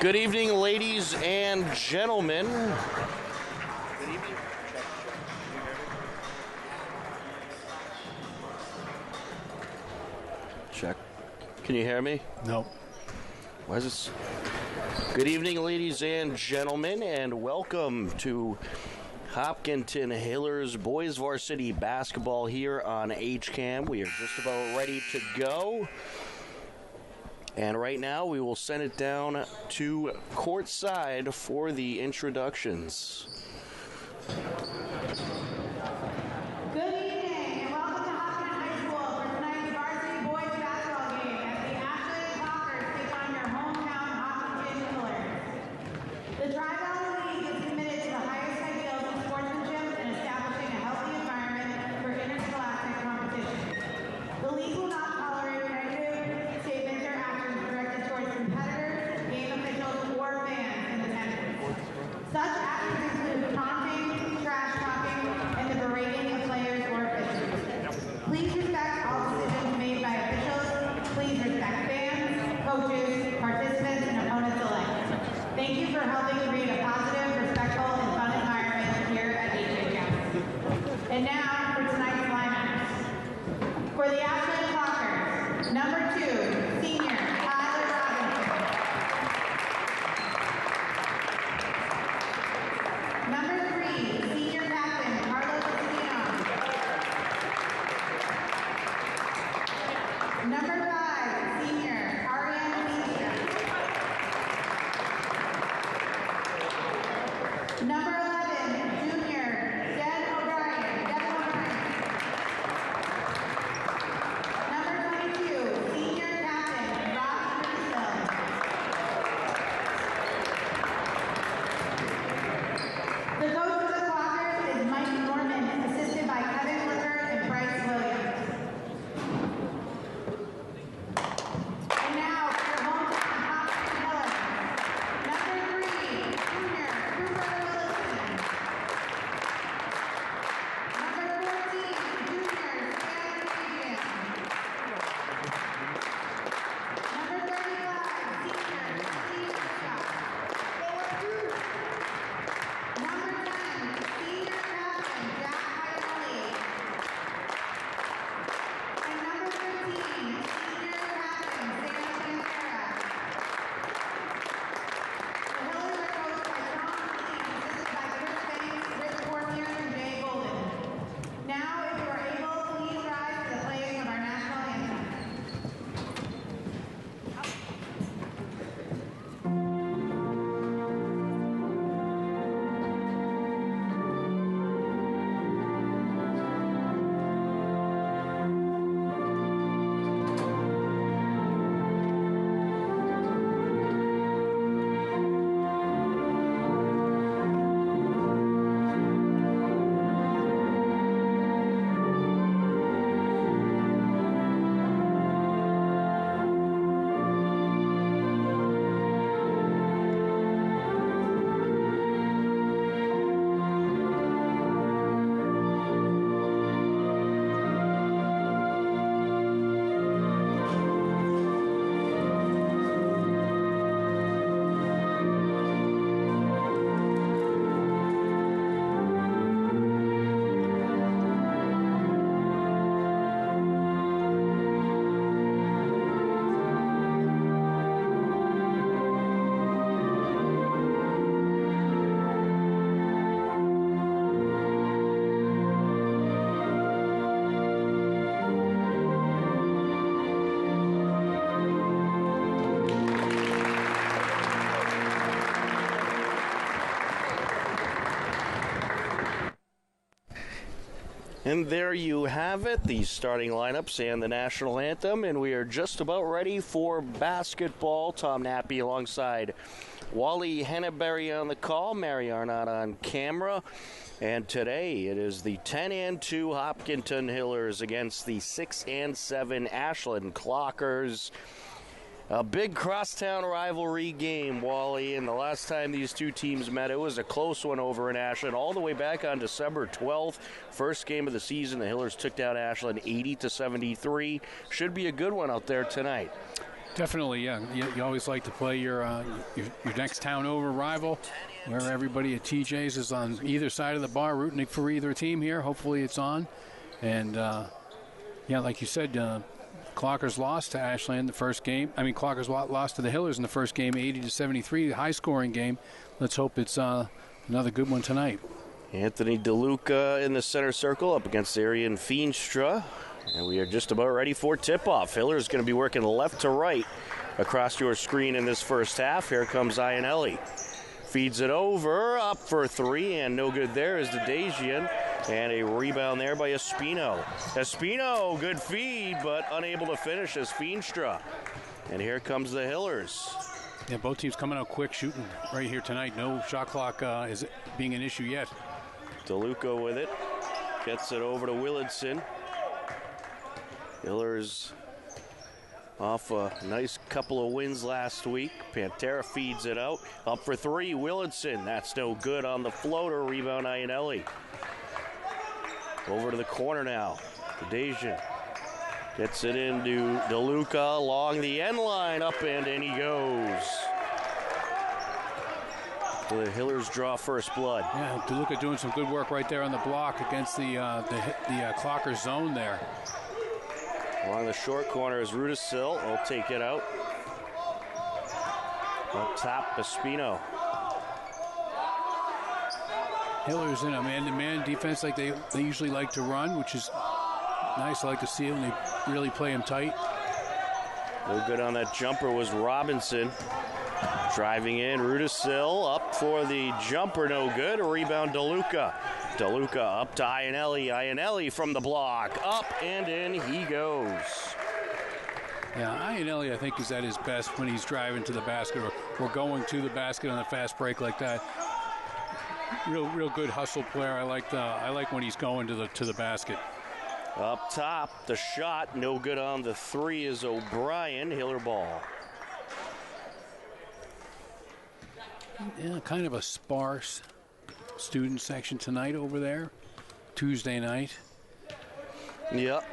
Good evening, ladies and gentlemen. Good evening. Check. Can you hear me? No. Why is this? Good evening, ladies and gentlemen, and welcome to Hopkinton Hillers Boys Varsity Basketball here on HCAM. We are just about ready to go. And right now, we will send it down to courtside for the introductions. Good evening, and welcome to Hopkinton High School for tonight's varsity boys basketball game as the Ashland Talkers take on your hometown Hopkinton Hillers. The Tri-Valley League is committed to the highest ideals of sportsmanship and establishing a healthy environment for interscholastic competition. The league will not tolerate negative statements or actions directed towards competitors, game officials, or fans in attendance. Such actions include taunting, trash talking, and the berating of players or officials. Please respect all decisions made by officials. Please respect fans, coaches, participants, and opponents alike. Thank you for helping create a positive, respectful, and fun environment here at HCAM. And now for tonight's lineups. For the Ashland Talkers, number 2, senior Tyler Robinson. Number 3, senior captain Carlos Espino. Number 5, senior Ariane Meester. Number 11, junior Devin O'Brien. Number 22, senior captain Rob Brazil. The coach of the Clockers is Mike Norman, assisted by Kevin Licker and Bryce Williams. And now for your hometown Hopkinton Hillers. Number 3, junior Cooper Williston. Number 14, junior Stan Regan. Number 35, senior Steve Scott. Number 10, senior captain Jack Hyoli. And number 15, senior captain Sam Pantera. The Hillers are coached by Sean Keating, assisted by Chris Banks, Rich Cormier, and Jay Golden. Now, if you are able, please rise for the playing of our national anthem. And there you have it, the starting lineups and the national anthem. And we are just about ready for basketball. Tom Nappy alongside Wally Henneberry on the call, Mary Arnott on camera. And today it is the 10-2 Hopkinton Hillers against the 6-7 Ashland Clockers. A big crosstown rivalry game, Wally, and the last time these two teams met, it was a close one over in Ashland, all the way back on December 12th. First game of the season, the Hillers took down Ashland 80-73. Should be a good one out there tonight. Definitely, yeah. You always like to play your next town over rival, where everybody at TJ's is on either side of the bar rooting for either team here. Hopefully it's on. And, yeah, like you said, Clockers lost to Ashland the first game. I mean, Clockers lost to the Hillers in the first game, 80-73, high-scoring game. Let's hope it's another good one tonight. Anthony DeLuca in the center circle up against Arian Feenstra. And we are just about ready for tip-off. Hiller's going to be working left to right across your screen in this first half. Here comes Iannelli. Feeds it over, up for three, and no good there is the Dajian. And a rebound there by Espino. Espino, good feed, but unable to finish as Feenstra. And here comes the Hillers. Yeah, both teams coming out quick, shooting right here tonight. No shot clock is being an issue yet. DeLuca with it. Gets it over to Willardson. Hillers off a nice couple of wins last week. Pantera feeds it out. Up for three, Willardson. That's no good on the floater. Rebound, Iannelli. Over to the corner now. Dajian gets it into DeLuca along the end line. Up and in he goes. The Hillers draw first blood. Yeah, DeLuca doing some good work right there on the block against the Clocker zone there. Along the short corner is Rudisil. Will take it out. Up top, Espino. Hillers in a man-to-man defense like they usually like to run, which is nice. I like to see it when they really play them tight. No good on that jumper was Robinson. Driving in, Rudisil up for the jumper, no good. A rebound, DeLuca. DeLuca up to Iannelli. Iannelli from the block. Up and in he goes. Yeah, Iannelli, I think, is at his best when he's driving to the basket or going to the basket on a fast break like that. Real good hustle player. I like when he's going to the basket. Up top, the shot, no good on the three is O'Brien. Hiller ball. Yeah, kind of a sparse student section tonight over there. Tuesday night. Yep.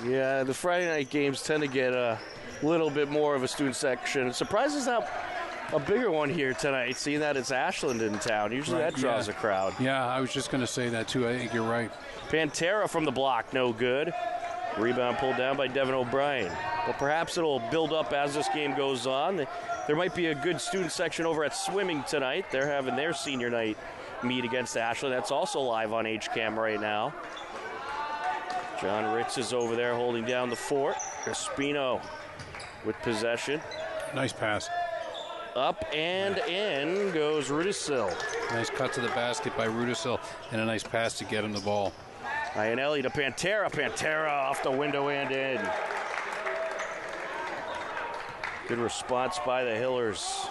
Yeah, the Friday night games tend to get a little bit more of a student section. Surprised there's not a bigger one here tonight, seeing that it's Ashland in town. Usually that draws a crowd. Yeah, I was just going to say that too. I think you're right. Pantera from the block, no good. Rebound pulled down by Devin O'Brien. But perhaps it'll build up as this game goes on. There might be a good student section over at swimming tonight. They're having their senior night meet against Ashland. That's also live on HCAM right now. John Ritz is over there holding down the fort. Espino with possession. Nice pass. Up and in goes Rudisil. Nice cut to the basket by Rudisil and a nice pass to get him the ball. Iannelli to Pantera. Pantera off the window and in. Good response by the Hillers.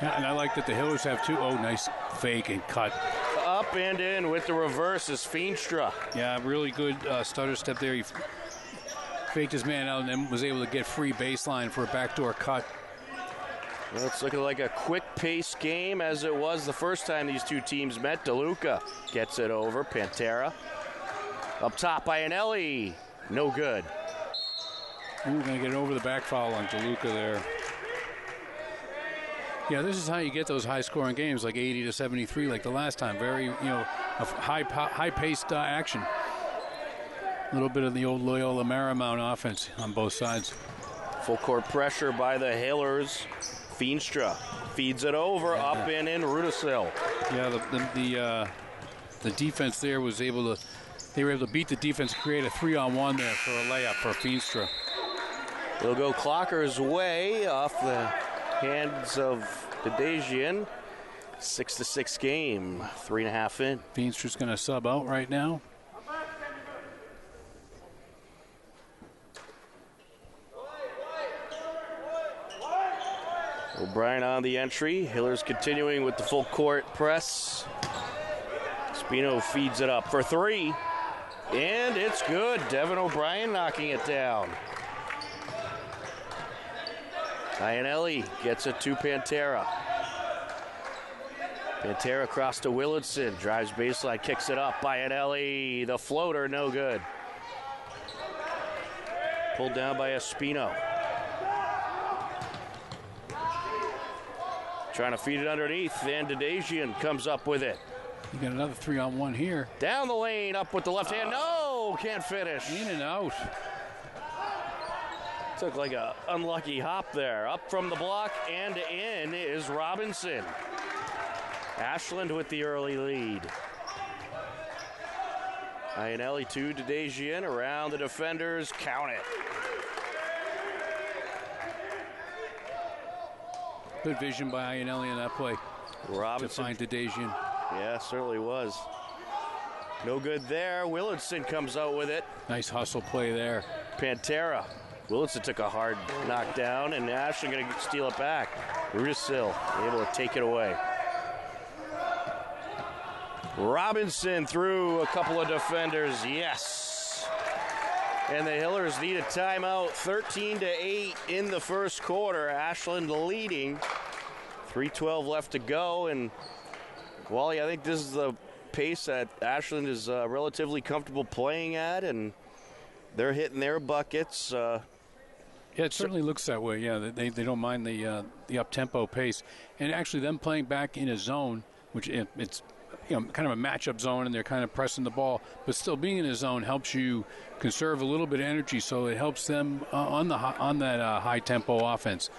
Yeah, and I like that the Hillers have two. Oh, nice fake and cut. Up and in with the reverse is Feenstra. Yeah, really good stutter step there. He faked his man out and then was able to get free baseline for a backdoor cut. Well, it's looking like a quick-paced game as it was the first time these two teams met. DeLuca gets it over. Pantera. Up top, Iannelli. No good. Ooh, going to get over the back foul on DeLuca there. Yeah, this is how you get those high-scoring games, like 80-73, like the last time. Very, a high-paced action. A little bit of the old Loyola Marymount offense on both sides. Full court pressure by the Hillers. Feenstra feeds it over, up and in Rudisil. Yeah, the defense there was able to. They were able to beat the defense, create a 3-on-1 there for a layup for Feenstra. It'll go Clocker's way off the hands of the Dajian. 6-6 game, 3.5 in. Feenstra's going to sub out right now. O'Brien on the entry. Hillers continuing with the full court press. Espino feeds it up for three. And it's good. Devin O'Brien knocking it down. Iannelli gets it to Pantera. Pantera across to Willardson. Drives baseline, kicks it up by Anelli. The floater, no good. Pulled down by Espino. Trying to feed it underneath. Then Dadajian comes up with it. You got another 3-on-1 here. Down the lane, up with the left hand. No, can't finish. In and out. Took like a unlucky hop there. Up from the block and in is Robinson. Ashland with the early lead. Ionelli to Dadajian around the defenders. Count it. Good vision by Ionelli in that play. Robinson. To find Dadajian. Yeah, certainly was. No good there. Willardson comes out with it. Nice hustle play there. Pantera. Willardson took a hard knockdown, and Ashland going to steal it back. Rudisil able to take it away. Robinson through a couple of defenders. Yes. And the Hillers need a timeout. 13-8 in the first quarter. Ashland leading. 3:12 left to go. And, Wally, I think this is the pace that Ashland is relatively comfortable playing at, and they're hitting their buckets. Yeah, it certainly looks that way. Yeah, they don't mind the up-tempo pace. And actually them playing back in a zone, which it's kind of a matchup zone, and they're kind of pressing the ball, but still being in a zone helps you conserve a little bit of energy, so it helps them on that high-tempo offense.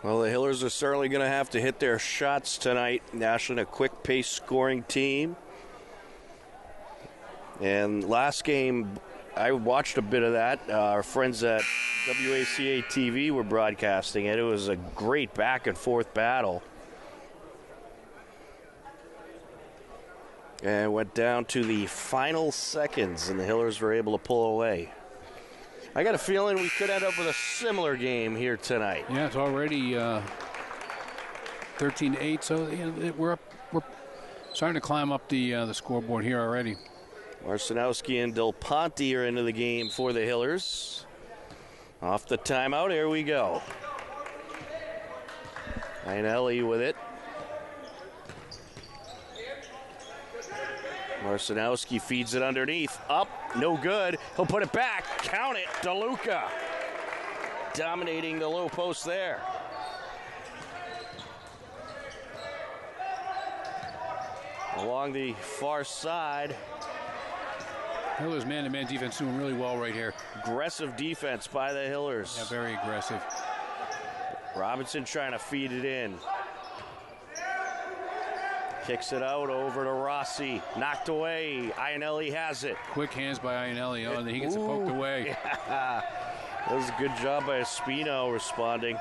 Well, the Hillers are certainly going to have to hit their shots tonight. Ashland, a quick-pace scoring team. And last game, I watched a bit of that. Our friends at WACA TV were broadcasting it. It was a great back-and-forth battle. And went down to the final seconds, and the Hillers were able to pull away. I got a feeling we could end up with a similar game here tonight. Yeah, it's already 13-8, so we're starting to climb up the scoreboard here already. Marcinowski and Del Ponte are into the game for the Hillers. Off the timeout, here we go. Ionelli with it. Marcinowski feeds it underneath. Up, no good. He'll put it back. Count it. DeLuca dominating the low post there. Along the far side. Hillers man-to-man defense doing really well right here. Aggressive defense by the Hillers. Yeah, very aggressive. Robinson trying to feed it in. Kicks it out over to Rossi. Knocked away. Ionelli has it. Quick hands by Ionelli, and he gets it poked away. Yeah. That was a good job by Espino responding.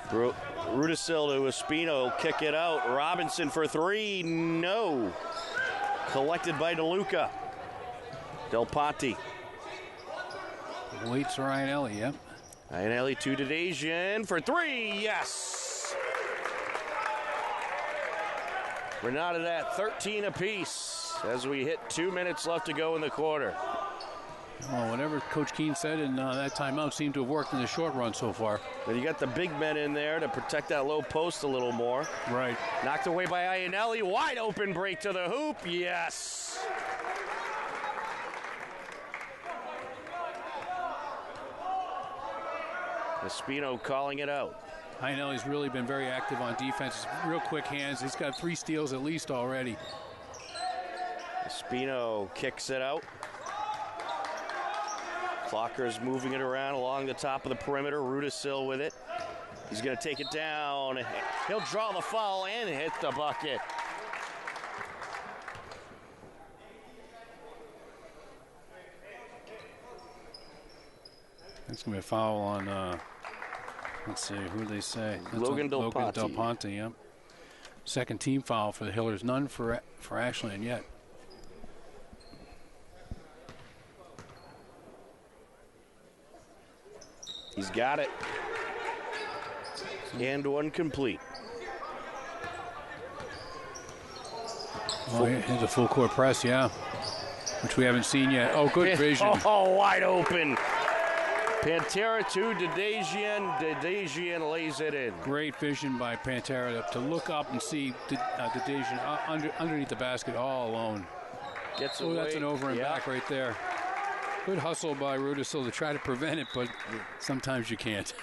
Rudisil to Espino. Kick it out. Robinson for three. No. Collected by DeLuca. Del Ponte. Waits for Ionelli, yep. Ionelli to Dadajian for three. Yes. We're not at 13 apiece as we hit 2 minutes left to go in the quarter. Well, whatever Coach Keene said in that timeout seemed to have worked in the short run so far. But you got the big men in there to protect that low post a little more. Right. Knocked away by Ionelli. Wide open break to the hoop. Yes. Espino calling it out. Ionelli's really been very active on defense. Real quick hands. He's got 3 steals at least already. Espino kicks it out. Clocker's moving it around along the top of the perimeter. Rudisil with it. He's going to take it down. He'll draw the foul and hit the bucket. That's going to be a foul on, let's see, who do they say? Logan Del Ponte. Del Ponte, yep. Second team foul for the Hillers. None for Ashland yet. He's got it. And one complete. Oh, here's a full court press, yeah. Which we haven't seen yet. Oh, good vision. Oh, wide open. Pantera to Dedejian. Dedejian lays it in. Great vision by Pantera to look up and see Dedejian underneath the basket all alone. Gets Oh, away. that's an over and back right there. Good hustle by Rudisill to try to prevent it, but sometimes you can't.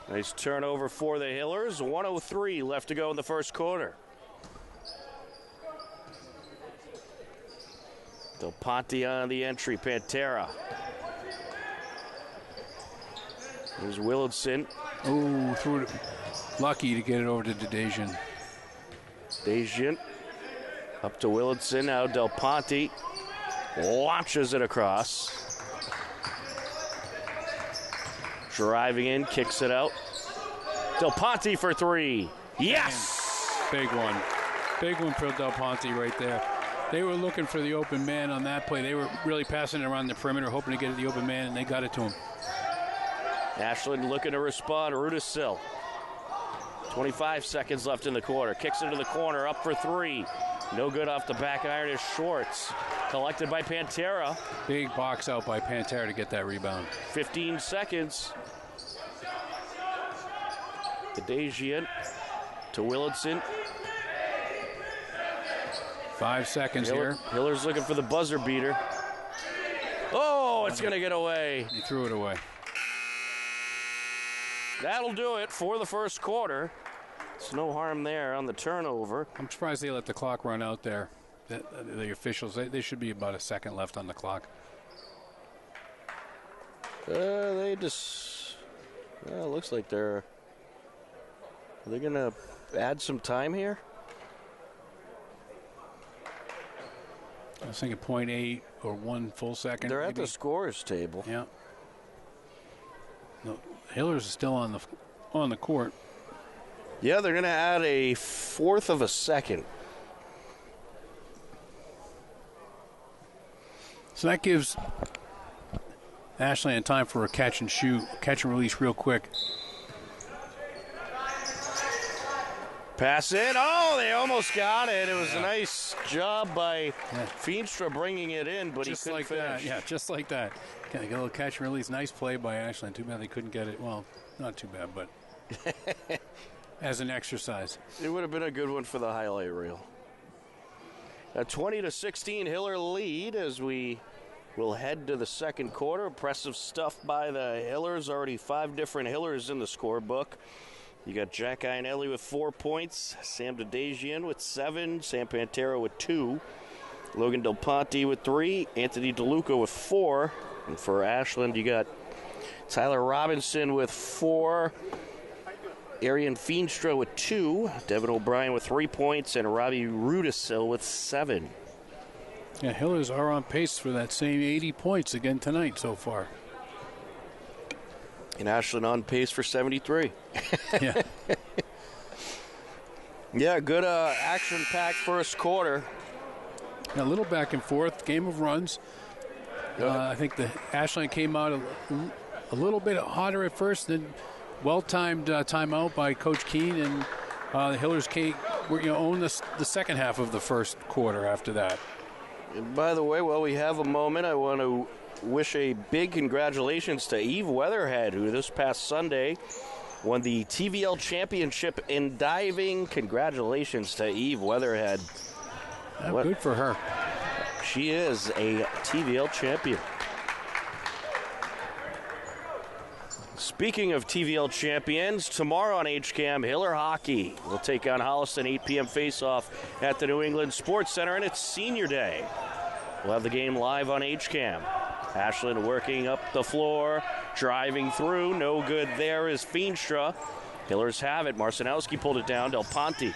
Nice turnover for the Hillers. 1:03 left to go in the first quarter. Del Ponte on the entry. Pantera. There's Willardson. Oh, threw it. Lucky to get it over to Dedejian. Dedejian up to Willardson. Now Del Ponte launches it across. Driving in, kicks it out. Del Ponte for three. Yes! Big one. Big one for Del Ponte right there. They were looking for the open man on that play. They were really passing it around the perimeter, hoping to get it the open man, and they got it to him. Ashland looking to respond. Rudisill. 25 seconds left in the quarter. Kicks into the corner, up for three. No good off the back iron is Schwartz. Collected by Pantera. Big box out by Pantera to get that rebound. 15 seconds. Dedejian to Willardson. 5 seconds here. Hiller's looking for the buzzer beater. Oh, it's going to get away. He threw it away. That'll do it for the first quarter. It's no harm there on the turnover. I'm surprised they let the clock run out there. The officials, they should be about a second left on the clock. They just... Well, it looks like they're... Are they going to add some time here? I was thinking 0.8 or 1 full second. They're at maybe. the scorer's table. Yeah. No, Hillers is still on the court. Yeah, they're going to add a fourth of a second. So that gives Ashland time for a catch and release real quick. Pass in. Oh, they almost got it. It was a nice job by Feenstra bringing it in, but Just he couldn't like finish. that. Yeah, just like that. Get a little catch and release. Nice play by Ashland. Too bad they couldn't get it. Well, not too bad, but as an exercise. It would have been a good one for the highlight reel. A 20-16 Hiller lead as we will head to the second quarter. Impressive stuff by the Hillers. Already 5 different Hillers in the scorebook. You got Jack Ionelli with 4 points, Sam Dedejian with 7, Sam Pantera with 2, Logan Del Ponte with 3, Anthony DeLuca with 4, and for Ashland you got Tyler Robinson with 4, Arian Feenstra with 2, Devin O'Brien with 3 points, and Robbie Rudisill with 7. Yeah, Hillers are on pace for that same 80 points again tonight so far. And Ashland on pace for 73. Yeah. Yeah, good action-packed first quarter. A little back and forth, game of runs. I think the Ashland came out a little bit hotter at first, then well-timed timeout by Coach Keene, and the Hillers owned the second half of the first quarter after that. And by the way, while we have a moment, I want to wish a big congratulations to Eve Weatherhead, who this past Sunday won the TVL Championship in diving. Congratulations to Eve Weatherhead. Good for her. She is a TVL champion. Speaking of TVL champions, tomorrow on HCAM, Hiller Hockey will take on Holliston, 8 p.m. face-off at the New England Sports Center, and it's senior day. We'll have the game live on HCAM. Ashland working up the floor, driving through. No good there is Feenstra. Hillers have it. Marcinowski pulled it down. Del Ponte.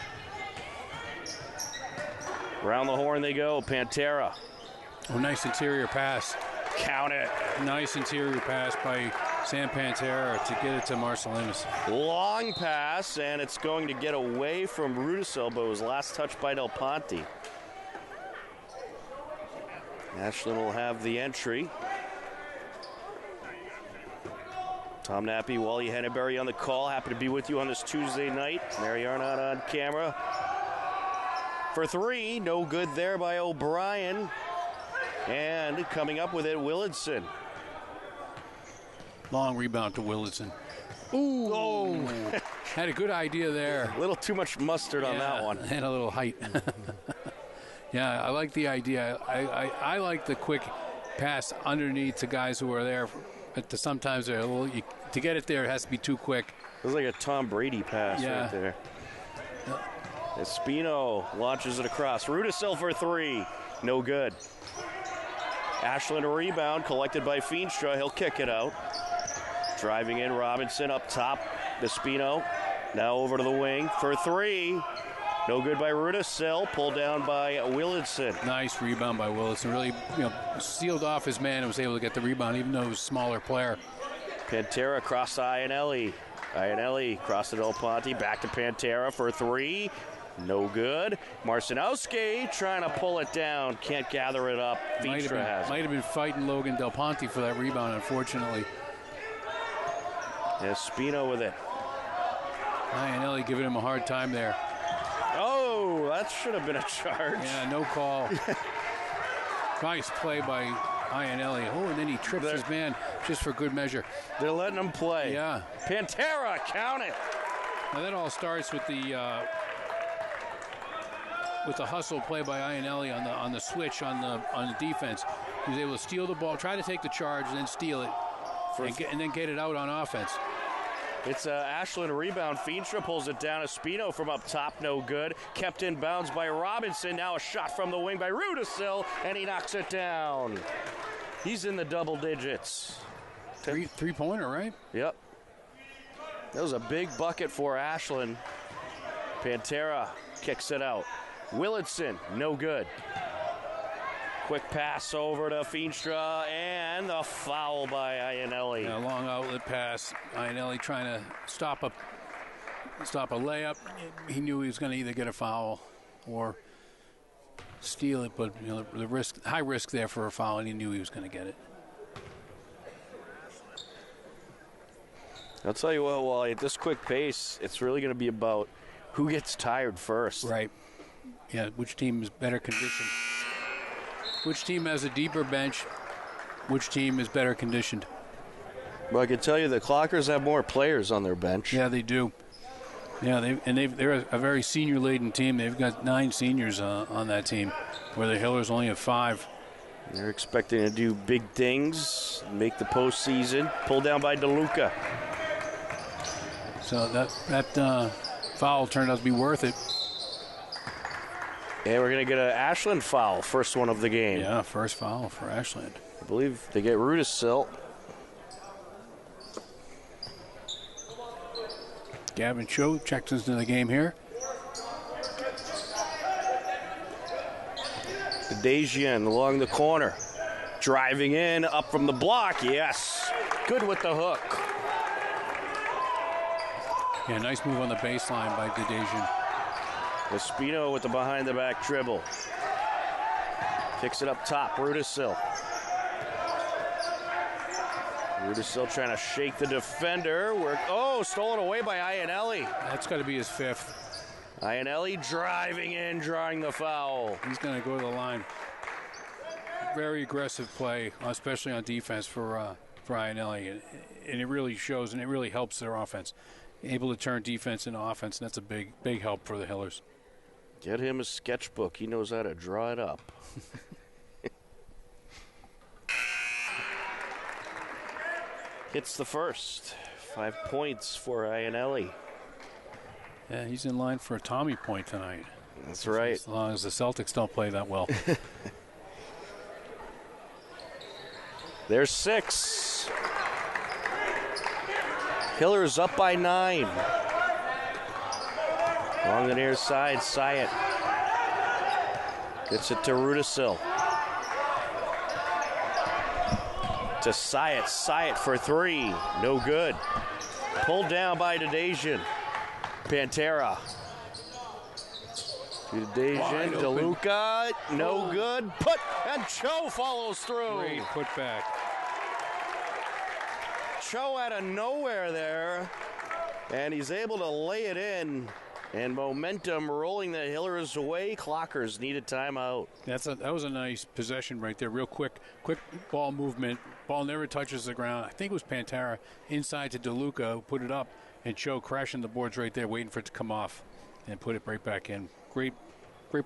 Around the horn they go. Pantera. Oh, nice interior pass. Count it. Nice interior pass by Sam Pantera to get it to Marcellinus. Long pass, and it's going to get away from Rudisill, but it was last touched by Del Ponte. Ashland will have the entry. Tom Nappy, Wally Henneberry on the call. Happy to be with you on this Tuesday night. Mary Arnott on camera. For 3, no good there by O'Brien. And coming up with it, Willardson. Long rebound to Willardson. Ooh. Oh. Had a good idea there. A little too much mustard on that one. And a little height. Yeah, I like the idea. I like the quick pass underneath to guys who are there. But sometimes they're a little, to get it there, it has to be too quick. It was like a Tom Brady pass right there. Espino launches it across. Rudisill for 3. No good. Ashland a rebound collected by Feenstra. He'll kick it out. Driving in Robinson up top. Espino now over to the wing for 3. No good by Rudisill. Pulled down by Willardson. Nice rebound by Willardson. Really, sealed off his man and was able to get the rebound, even though he was a smaller player. Pantera across to Iannelli. Iannelli across to Del Ponte. Back to Pantera for 3. No good. Marcinowski trying to pull it down. Can't gather it up. Feenstra has it. Might have been fighting Logan Del Ponte for that rebound, unfortunately. Espino with it. Iannelli giving him a hard time there. Oh, that should have been a charge. Yeah, no call. Nice play by Iannelli. Oh, and then he trips his man just for good measure. They're letting him play. Yeah. Pantera, count it. Now that all starts with the hustle play by Iannelli on the switch on the defense. He was able to steal the ball, try to take the charge, and then steal it, and then get it out on offense. It's Ashland rebound. Feenstra pulls it down. Espino from up top, no good. Kept in bounds by Robinson. Now a shot from the wing by Rudisill, and he knocks it down. He's in the double digits. Three-pointer, right? Yep. That was a big bucket for Ashland. Pantera kicks it out. Willardson, no good. Quick pass over to Feenstra, and the foul by Iannelli. Yeah, long outlet pass. Iannelli trying to stop a layup. He knew he was going to either get a foul or steal it, but the high risk there for a foul, and he knew he was going to get it. I'll tell you what, Wally, at this quick pace, it's really going to be about who gets tired first. Right. Yeah, which team is better conditioned. Which team has a deeper bench? Which team is better conditioned? Well, I can tell you the Clockers have more players on their bench. Yeah, they do. Yeah, they're a very senior-laden team. They've got 9 seniors on that team, where the Hillers only have 5. They're expecting to do big things, make the postseason. Pulled down by DeLuca. So that foul turned out to be worth it. And we're going to get an Ashland foul, first one of the game. Yeah, first foul for Ashland. I believe they get Rudisill. Gavin Cho checks into the game here. Dejian along the corner. Driving in, up from the block, yes. Good with the hook. Yeah, nice move on the baseline by Dejian. Espino with the behind-the-back dribble. Kicks it up top, Rudisill. Rudisill trying to shake the defender. Stolen away by Iannelli. That's got to be his 5th. Iannelli driving in, drawing the foul. He's going to go to the line. Very aggressive play, especially on defense for Iannelli. And it really shows, and it really helps their offense. Able to turn defense into offense, and that's a big, big help for the Hillers. Get him a sketchbook. He knows how to draw it up. Hits the first. 5 points for Iannelli. Yeah, he's in line for a Tommy point tonight. That's right. As long as the Celtics don't play that well. There's 6. Hillers up by 9. Along the near side, Syatt. Gets it to Rudisill. To Syatt. Syatt for 3. No good. Pulled down by Dejian. Pantera. To Dejian. DeLuca. No good. And Cho follows through. Great put back. Cho out of nowhere there. And he's able to lay it in. And momentum rolling the Hillers away. Clockers need a timeout. That was a nice possession right there. Real quick ball movement. Ball never touches the ground. I think it was Pantera inside to DeLuca who put it up, and Cho crashing the boards right there, waiting for it to come off and put it right back in. Great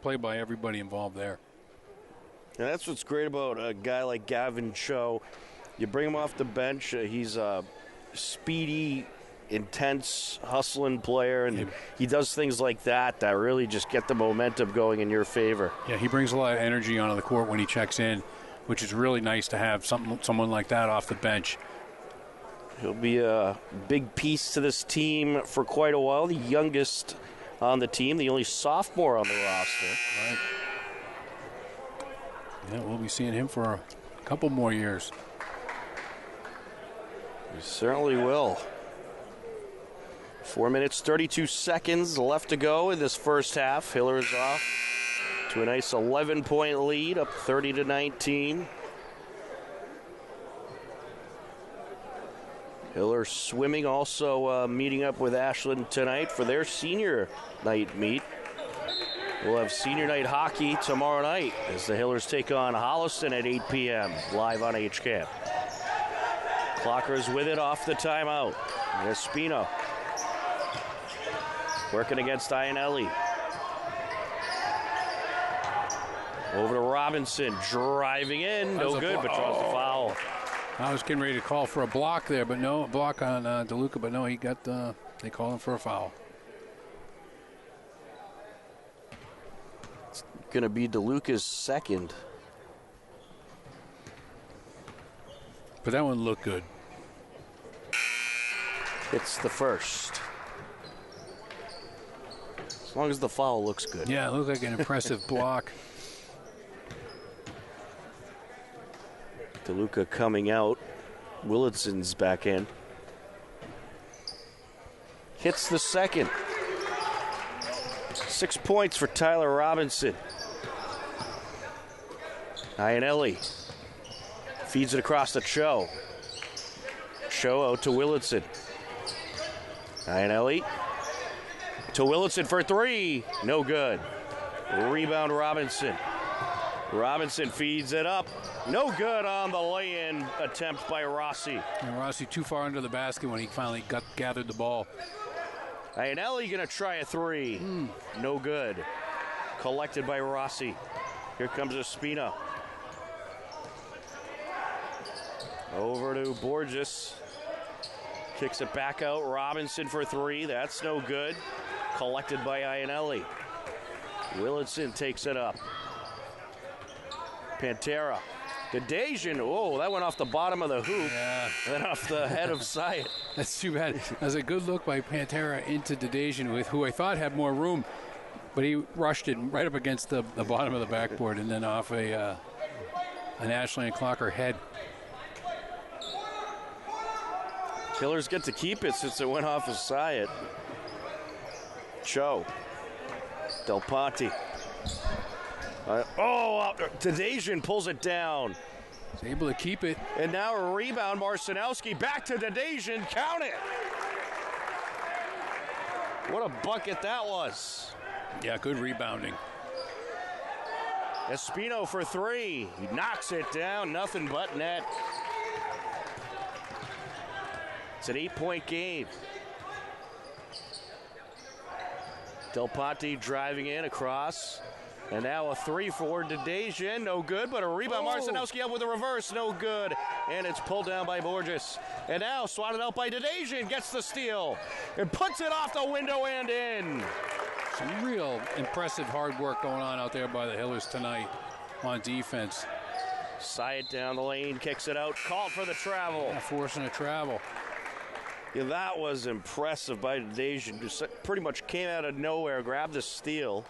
play by everybody involved there. And that's what's great about a guy like Gavin Cho. You bring him off the bench. He's a speedy, intense, hustling player, and he does things like that really just get the momentum going in your favor. Yeah, he brings a lot of energy onto the court when he checks in, which is really nice to have someone like that off the bench. He'll be a big piece to this team for quite a while. The youngest on the team, the only sophomore on the roster. Right. Yeah, we'll be seeing him for a couple more years. We certainly will. 4 minutes, 32 seconds left to go in this first half. Hillers off to a nice 11-point lead, up 30-19. Hillers swimming also meeting up with Ashland tonight for their senior night meet. We'll have senior night hockey tomorrow night as the Hillers take on Holliston at 8 p.m. live on HCAM. Clockers with it off the timeout. Espino working against Iannelli. Over to Robinson, driving in, no good, but draws the foul. I was getting ready to call for a block there, but no block on DeLuca, but no, they call him for a foul. It's going to be DeLuca's second. But that one looked good. It's the first. As long as the foul looks good. Yeah, it looked like an impressive block. DeLuca coming out. Willidson's back in. Hits the second. 6 points for Tyler Robinson. Iannelli feeds it across to Cho. Cho out to Willitson. Iannelli to Willitson for three. No good. Rebound Robinson. Robinson feeds it up. No good on the lay-in attempt by Rossi. And Rossi too far under the basket when he finally gathered the ball. Iannelli going to try a three. No good. Collected by Rossi. Here comes Espino. Over to Borges. Kicks it back out. Robinson for three. That's no good. Collected by Iannelli. Willitson takes it up. Pantera. Dedajian. Oh, that went off the bottom of the hoop. Yeah. Then off the head of Syed. That's too bad. That was a good look by Pantera into Dedajian, who I thought had more room, but he rushed it right up against the bottom of the backboard and then off an Ashland Clocker head. Killers get to keep it since it went off of Syed. Cho. Del Ponte. Dedajian pulls it down. He's able to keep it. And now a rebound, Marcinowski back to Dedajian. Count it! What a bucket that was. Yeah, good rebounding. Espino for three. He knocks it down. Nothing but net. It's an 8-point game. Del Ponte driving in across. And now a three for Dedajian. No good, but a rebound. Marcinowski up with a reverse. No good. And it's pulled down by Borges. And now swatted out by Dedajian. Gets the steal. And puts it off the window and in. Some real impressive hard work going on out there by the Hillers tonight on defense. Syed down the lane. Kicks it out. Called for the travel. Yeah, forcing a travel. Yeah, that was impressive by Dedajian. Just pretty much came out of nowhere. Grabbed the steal.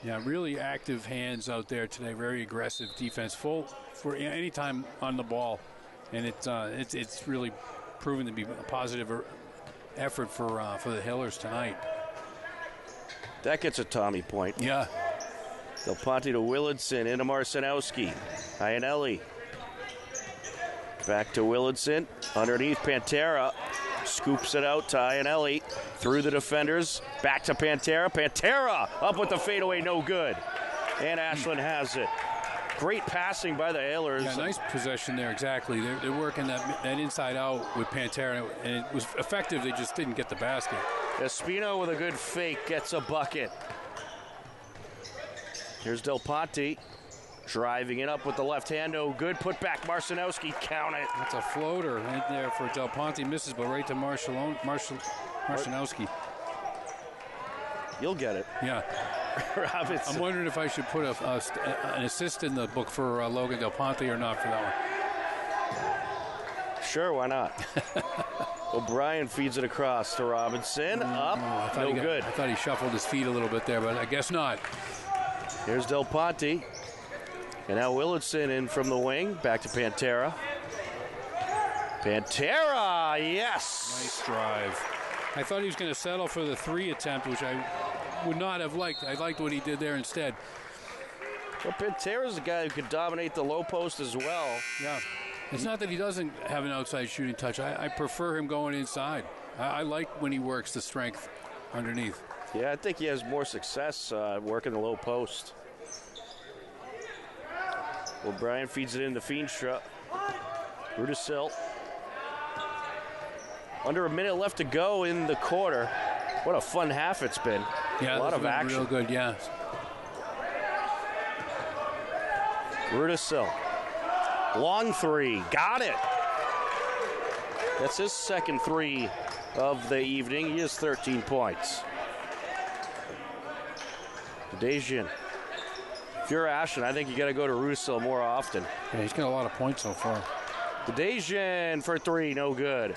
Yeah, really active hands out there today. Very aggressive defense, full for any time on the ball, and it's really proven to be a positive effort for the Hillers tonight. That gets a Tommy point. Yeah. Del Ponte to Willitson into Marcinowski. Iannelli. Back to Willitson. Underneath Pantera. Scoops it out to Iannelli. through the defenders, back to Pantera. Pantera up with the fadeaway, no good. And Ashland has it. Great passing by the Hailers. Yeah, nice possession there, exactly. They're working that inside out with Pantera, and it was effective. They just didn't get the basket. Espino with a good fake gets a bucket. Here's Del Ponte driving it up with the left hand. No good. Put back. Marcinowski, count it. That's a floater in there for Del Ponte. Misses, but right to Marcinowski. You'll get it. Yeah. Robinson. I'm wondering if I should put an assist in the book for Logan Del Ponte or not for that one. Sure, why not? O'Brien feeds it across to Robinson. Up. No good. I thought he shuffled his feet a little bit there, but I guess not. Here's Del Ponte. And now Willardson in from the wing. Back to Pantera. Pantera, yes! Nice drive. I thought he was going to settle for the 3 attempt, which I would not have liked. I liked what he did there instead. Well, Pantera's a guy who could dominate the low post as well. Yeah. It's not that he doesn't have an outside shooting touch. I prefer him going inside. I like when he works the strength underneath. Yeah, I think he has more success working the low post. O'Brien feeds it into Feenstra. Rudisil. Under a minute left to go in the quarter. What a fun half it's been. Yeah, a lot of action. Real good, yeah. Rudisil. Long 3. Got it. That's his second 3 of the evening. He has 13 points. Dejan. If you're Ashland, I think you got to go to Rudisil more often. Yeah, he's got a lot of points so far. Dejan for 3, no good.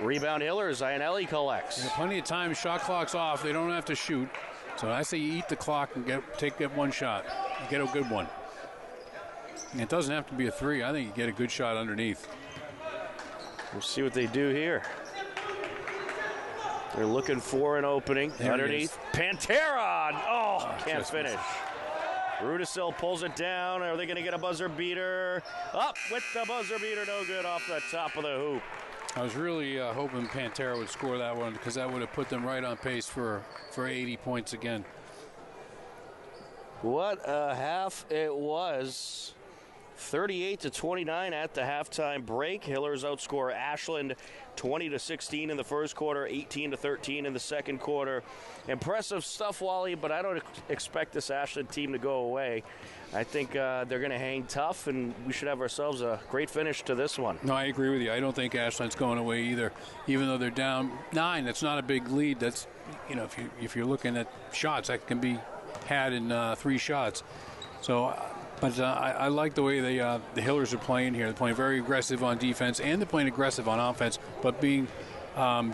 Rebound Hillers, Iannelli collects. Yeah, plenty of time, shot clock's off. They don't have to shoot. So I say you eat the clock and get one shot. Get a good one. And it doesn't have to be a 3. I think you get a good shot underneath. We'll see what they do here. They're looking for an opening there underneath. Pantera! Oh, can't finish. Rudisil pulls it down. Are they going to get a buzzer beater? Up with the buzzer beater. No good off the top of the hoop. I was really hoping Pantera would score that one because that would have put them right on pace for 80 points again. What a half it was. 38-29 at the halftime break. Hillers outscore Ashland 20-16 in the first quarter, 18-13 in the second quarter. Impressive stuff, Wally, but I don't expect this Ashland team to go away. I think they're going to hang tough, and we should have ourselves a great finish to this one. No, I agree with you. I don't think Ashland's going away either. Even though they're down 9, that's not a big lead. That's, if you're looking at shots, that can be had in 3 shots. So. But I like the way the Hillers are playing here. They're playing very aggressive on defense, and they're playing aggressive on offense, but being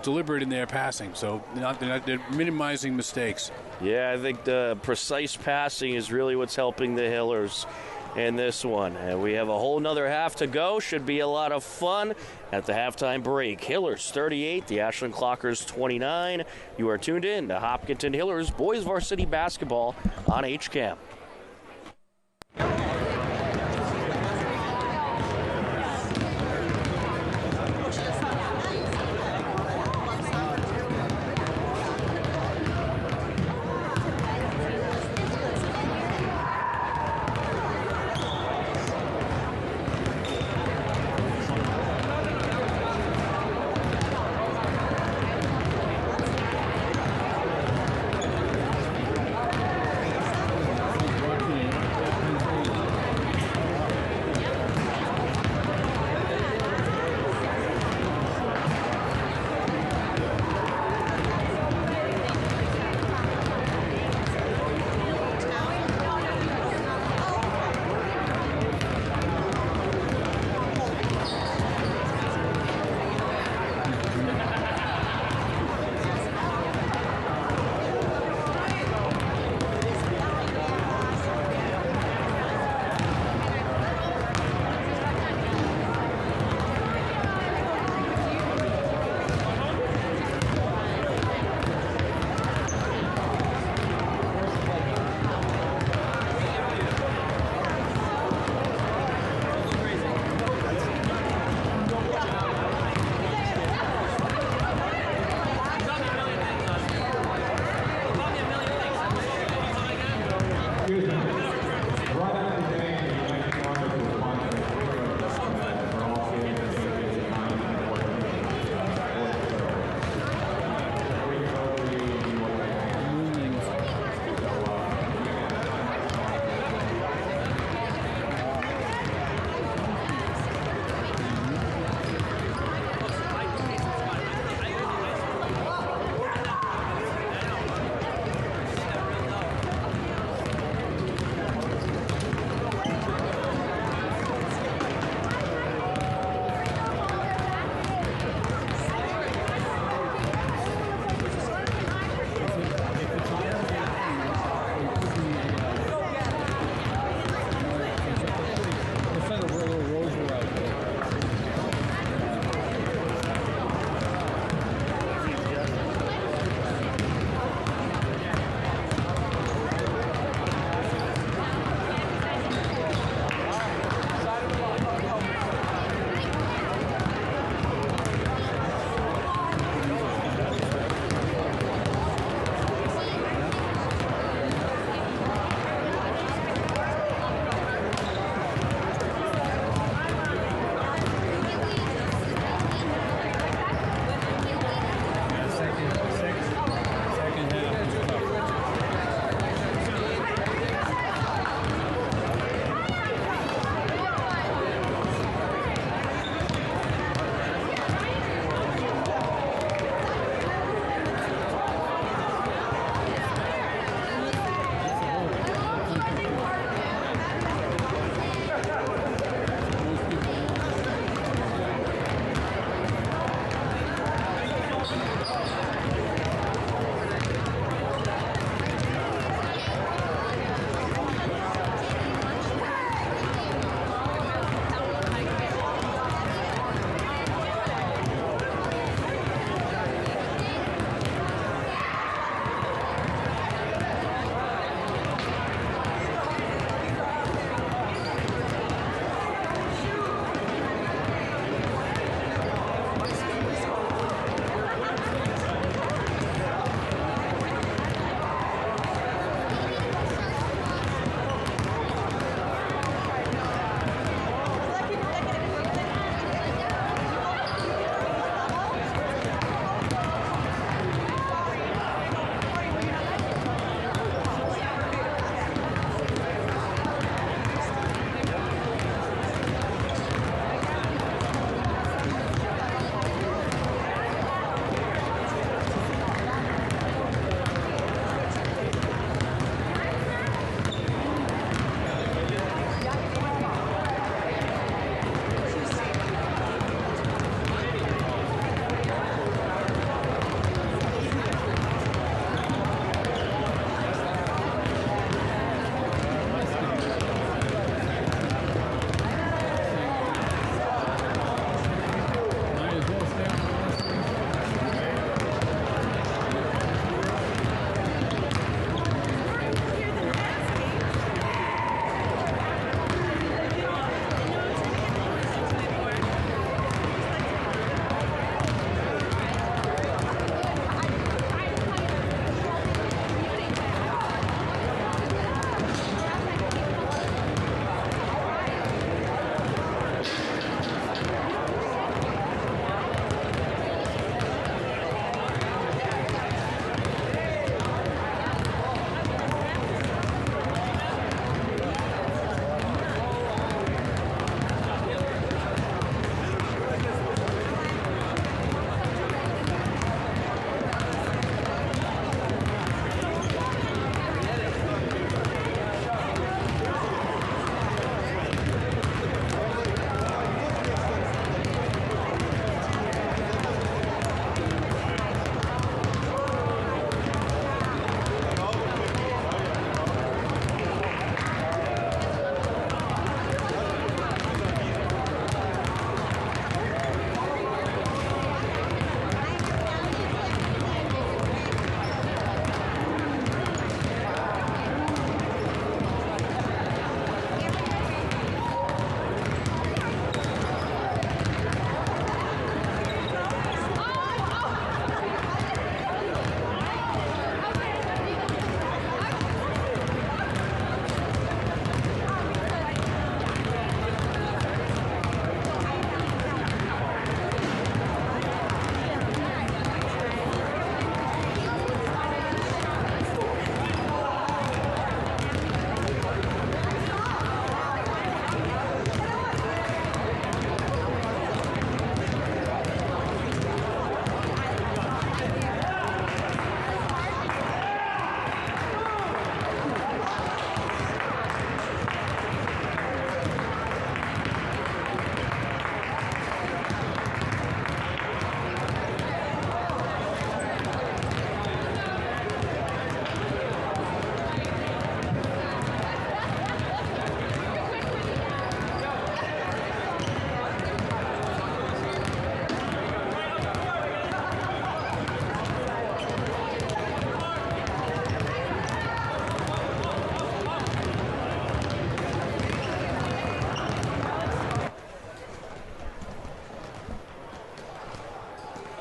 deliberate in their passing. So they're minimizing mistakes. Yeah, I think the precise passing is really what's helping the Hillers in this one. And we have a whole nother half to go. Should be a lot of fun at the halftime break. Hillers 38, the Ashland Clockers 29. You are tuned in to Hopkinton Hillers Boys Varsity Basketball on HCAM.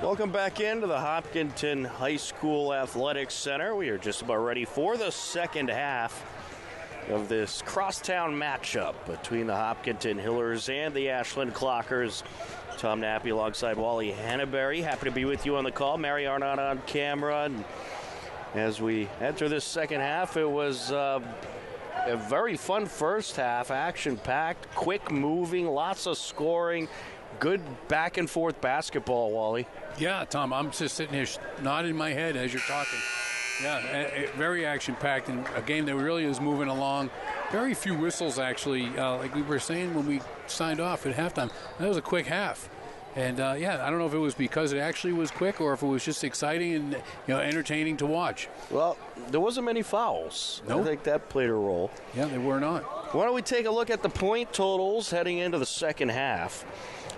Welcome back into the Hopkinton High School Athletics Center. We are just about ready for the second half of this crosstown matchup between the Hopkinton Hillers and the Ashland Clockers. Tom Nappy alongside Wally Hannaberry. Happy to be with you on the call. Mary Arnott on camera. And as we enter this second half, it was a very fun first half, action-packed, quick-moving, lots of scoring, good back-and-forth basketball, Wally. Yeah, Tom, I'm just sitting here nodding my head as you're talking. Yeah, very action-packed, and a game that really is moving along. Very few whistles, actually. Like we were saying when we signed off at halftime, that was a quick half. And, yeah, I don't know if it was because it actually was quick or if it was just exciting and, entertaining to watch. Well, there wasn't many fouls. Nope. I think that played a role. Yeah, they were not. Why don't we take a look at the point totals heading into the second half.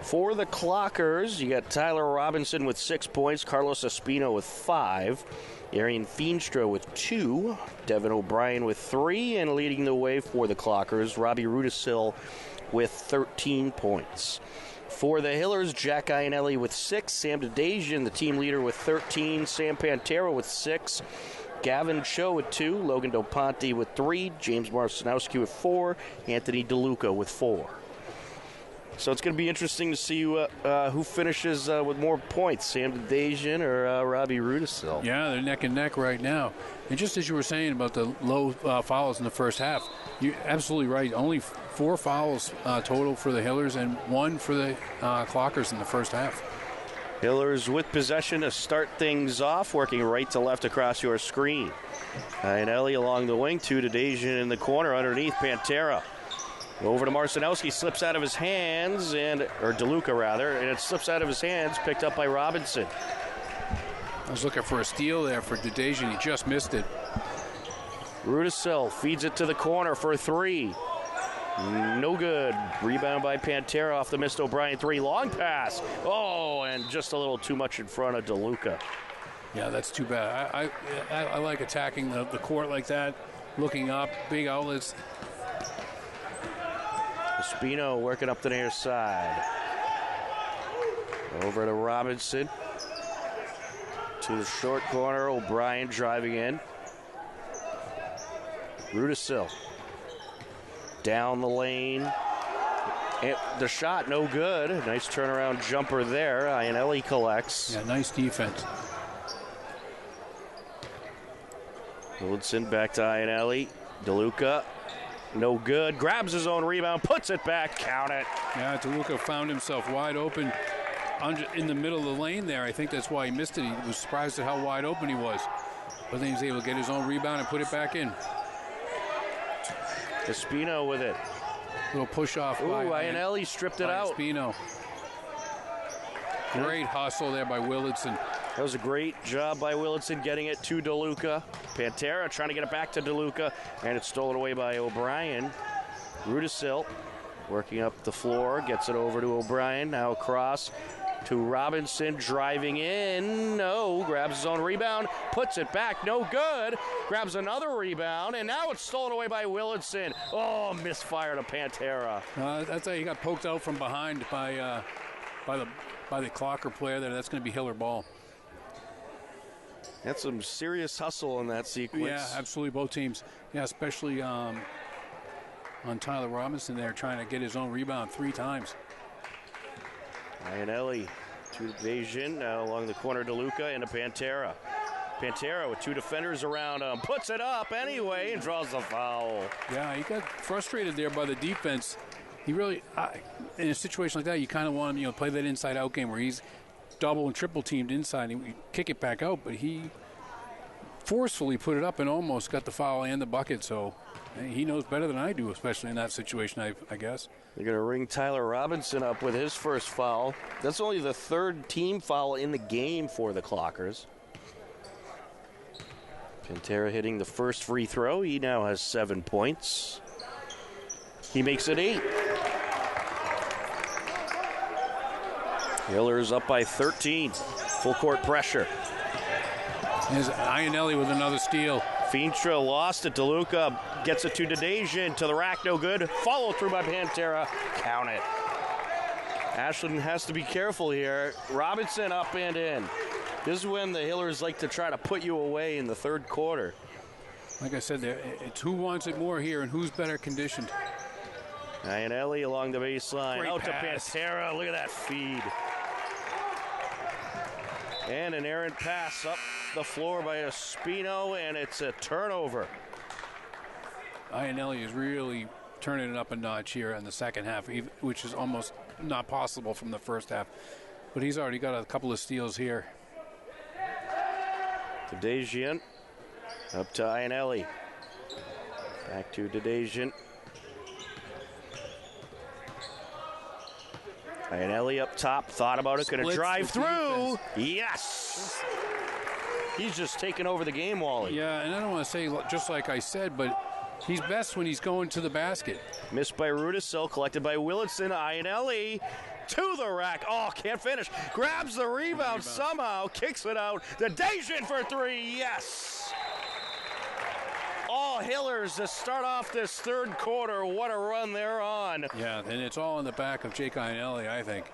For the Clockers, you got Tyler Robinson with 6 points, Carlos Espino with 5, Arian Feenstra with 2, Devin O'Brien with 3, and leading the way for the Clockers, Robbie Rudisil with 13 points. For the Hillers, Jack Iannelli with 6, Sam Dedejian, the team leader, with 13, Sam Pantera with 6, Gavin Cho with 2, Logan Doponte with 3, James Marcinowski with 4, Anthony DeLuca with 4. So it's going to be interesting to see who finishes with more points, Sam Dedejian or Robbie Rudisil. Yeah, they're neck and neck right now. And just as you were saying about the low fouls in the first half, you're absolutely right. Only 4 fouls total for the Hillers and 1 for the Clockers in the first half. Hillers with possession to start things off, working right to left across your screen. Iannelli along the wing, to Dedejian in the corner underneath Pantera. Over to Marcinowski, slips out of his hands, or DeLuca rather, and it slips out of his hands, picked up by Robinson. I was looking for a steal there for Dedejian. He just missed it. Rudisil feeds it to the corner for a 3. No good. Rebound by Pantera off the missed O'Brien 3. Long pass. Oh, and just a little too much in front of DeLuca. Yeah, that's too bad. I like attacking the court like that, looking up, big outlets. Espino working up the near side. Over to Robinson. To the short corner. O'Brien driving in. Rudisil. Down the lane. And the shot, no good. Nice turnaround jumper there. Iannelli collects. Yeah, nice defense. Woodson back to Iannelli. DeLuca. No good. Grabs his own rebound, puts it back, count it. Yeah, DeLuca found himself wide open in the middle of the lane there. I think that's why he missed it. He was surprised at how wide open he was. But then he was able to get his own rebound and put it back in. Espino with it. Little push off. Ooh, Iannelli stripped it out. Espino. Great hustle there by Willardson. That was a great job by Willardson getting it to DeLuca. Pantera trying to get it back to DeLuca, and it's stolen away by O'Brien. Rudisil working up the floor, gets it over to O'Brien. Now across to Robinson, driving in. No, grabs his own rebound, puts it back, no good. Grabs another rebound, and now it's stolen away by Willardson. Oh, misfire to Pantera. That's how he got poked out from behind by the Clocker player there. That's going to be Hiller ball. That's some serious hustle in that sequence. Yeah, absolutely, both teams. Yeah, especially on Tyler Robinson there, trying to get his own rebound 3 times. Iannelli to Dedejian, now along the corner, DeLuca into Pantera. Pantera with 2 defenders around him, puts it up anyway and draws the foul. Yeah, he got frustrated there by the defense. He really, in a situation like that, you kind of want him, play that inside-out game where he's double and triple teamed inside and kick it back out, but he forcefully put it up and almost got the foul and the bucket, so he knows better than I do, especially in that situation, I guess. They're going to ring Tyler Robinson up with his first foul. That's only the 3rd team foul in the game for the Clockers. Pantera hitting the first free throw. He now has 7 points. He makes it 8. Hillers up by 13. Full court pressure. Here's Iannelli with another steal. Feenstra lost it. DeLuca gets it to Dedejian. To the rack, no good. Follow through by Pantera. Count it. Ashland has to be careful here. Robinson up and in. This is when the Hillers like to try to put you away in the third quarter. Like I said, it's who wants it more here and who's better conditioned. Iannelli along the baseline. Great Out pass. to Pantera. Look at that feed. And an errant pass up the floor by Espino, and it's a turnover. Iannelli is really turning it up a notch here in the second half, which is almost not possible from the first half. But he's already got a couple of steals here. Dedejian up to Iannelli. Back to Dedejian. Iannelli up top, thought about it, going to drive through. Yes! He's just taking over the game, Wally. Yeah, and I don't want to say just like I said, but he's best when he's going to the basket. Missed by Rudisil, collected by Willitson. Iannelli to the rack. Oh, can't finish. Grabs the rebound somehow, kicks it out. Dedejian for three, yes! All Hillers to start off this third quarter. What a run they're on. Yeah, and it's all in the back of Jake Iannelli, I think.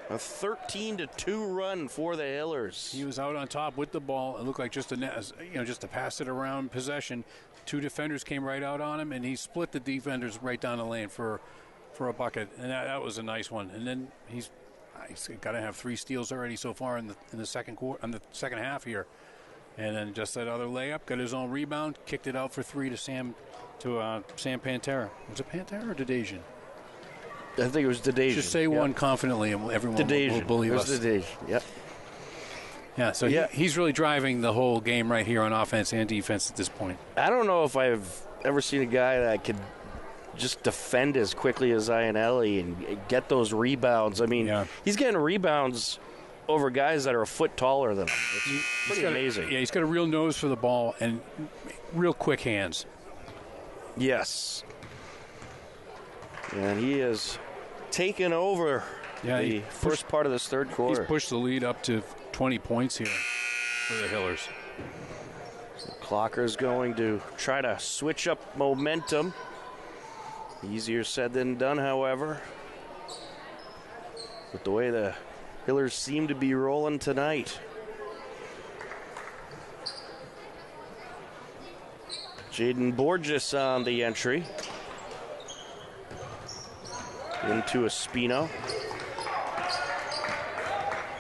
A 13-2 run for the Hillers. He was out on top with the ball. It looked like just to pass it around possession. Two defenders came right out on him, and he split the defenders right down the lane for a bucket, and that was a nice one. And then he's got to have 3 steals already so far in the second quarter, in the second half here. And then just that other layup, got his own rebound, kicked it out for 3 to Sam Pantera. Was it Pantera or Dedejian? I think it was Dedejian. Just say one confidently, and everyone will believe us. Dedejian. Yep. Yeah, so he's really driving the whole game right here on offense and defense at this point. I don't know if I've ever seen a guy that could just defend as quickly as Iannelli and get those rebounds. I mean, he's getting rebounds over guys that are a foot taller than him. It's pretty amazing. He's got a real nose for the ball and real quick hands. Yes. And he has taken over the first part of this third quarter. He's pushed the lead up to 20 points here for the Hillers. Clocker's going to try to switch up momentum. Easier said than done, however. With the way the Hillers seem to be rolling tonight. Jaden Borges on the entry. Into Espino.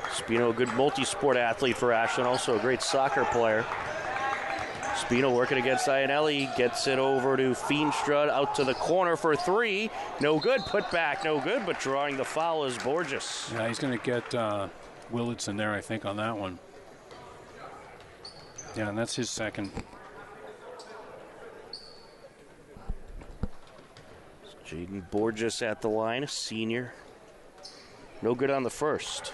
Espino, a good multi-sport athlete for Ashland, also a great soccer player. Espino working against Iannelli, gets it over to Feenstra, out to the corner for 3. No good, put back, no good, but drawing the foul is Borges. Yeah, he's going to get Willitson there, I think, on that one. Yeah, and that's his second. Jaden Borges at the line, a senior. No good on the first.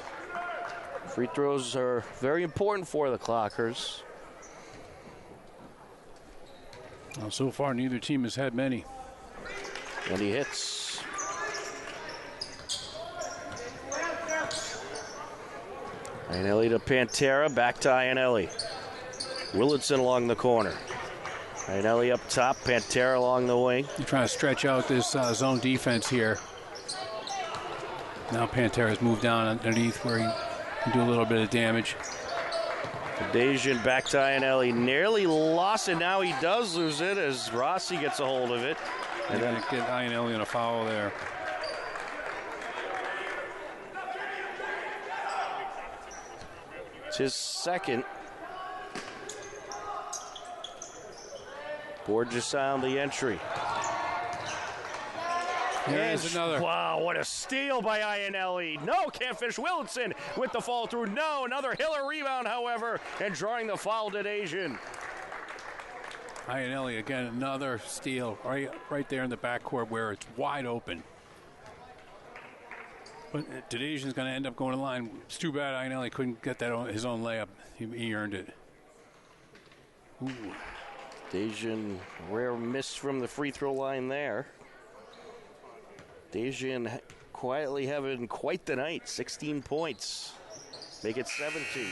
Free throws are very important for the Clockers. Well, so far, neither team has had many. And he hits. Iannelli to Pantera, back to Iannelli. Willitson along the corner. Iannelli up top, Pantera along the wing. You're trying to stretch out this zone defense here. Now Pantera's moved down underneath where he can do a little bit of damage. Dedejian back to Iannelli. Nearly lost it. Now he does lose it as Rossi gets a hold of it. And then get Iannelli on a foul there. It's his second. Borges on the entry. Here's another. Wow, what a steal by Iannelli. No, can't finish. Willitson with the fall through. No, another Hiller rebound, however, and drawing the foul to Dedejian. Iannelli, again, another steal right there in the backcourt where it's wide open. But Dedejian's going to end up going to the line. It's too bad Iannelli couldn't get that his own layup. He earned it. Ooh. Dedejian, rare miss from the free throw line there. Dedejian quietly having quite the night. 16 points. Make it 17.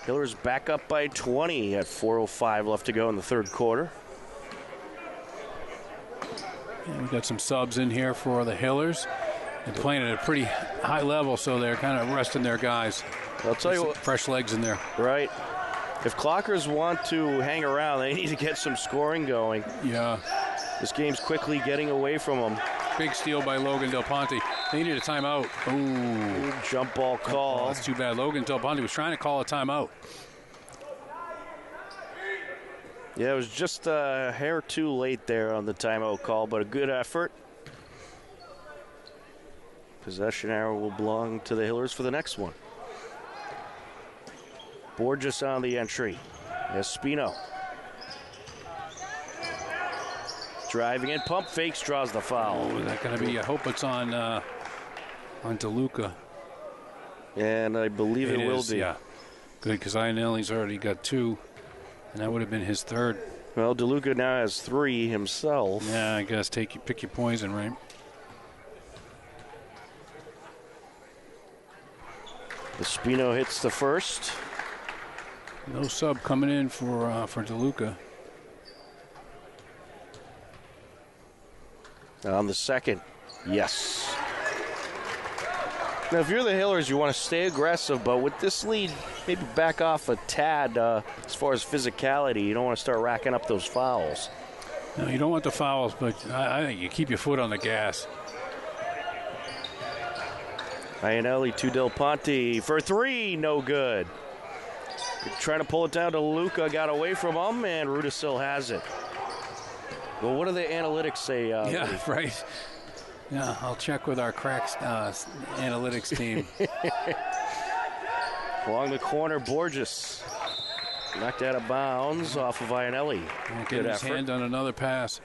Hillers back up by 20 at 4:05 left to go in the third quarter. And we got some subs in here for the Hillers. They're playing at a pretty high level, so they're kind of resting their guys. I'll tell you what. Fresh legs in there. Right. If Clockers want to hang around, they need to get some scoring going. Yeah. This game's quickly getting away from them. Big steal by Logan Del Ponte. They need a timeout. Ooh. Jump ball call. Oh, that's too bad. Logan Del Ponte was trying to call a timeout. Yeah, it was just a hair too late there on the timeout call, but a good effort. Possession arrow will belong to the Hillers for the next one. Borges on the entry. Espino. Driving in, pump fakes, draws the foul. Oh, is that going to be? I hope it's on DeLuca. And I believe it will be. Yeah, good, because Ionelli's already got 2, and that would have been his 3rd. Well, DeLuca now has 3 himself. Yeah, I guess pick your poison, right? Espino hits the first. No sub coming in for DeLuca. On the second, yes. Now, if you're the Hillers, you want to stay aggressive, but with this lead, maybe back off a tad as far as physicality. You don't want to start racking up those fouls. No, you don't want the fouls, but I think you keep your foot on the gas. Ionelli to Del Ponte for 3, no good. Trying to pull it down to Luca, got away from him, and Rudisil has it. Well, what do the analytics say? Yeah, right. Yeah, I'll check with our cracks analytics team. Along the corner, Borges knocked out of bounds off of Ionelli. Get his hand on another pass.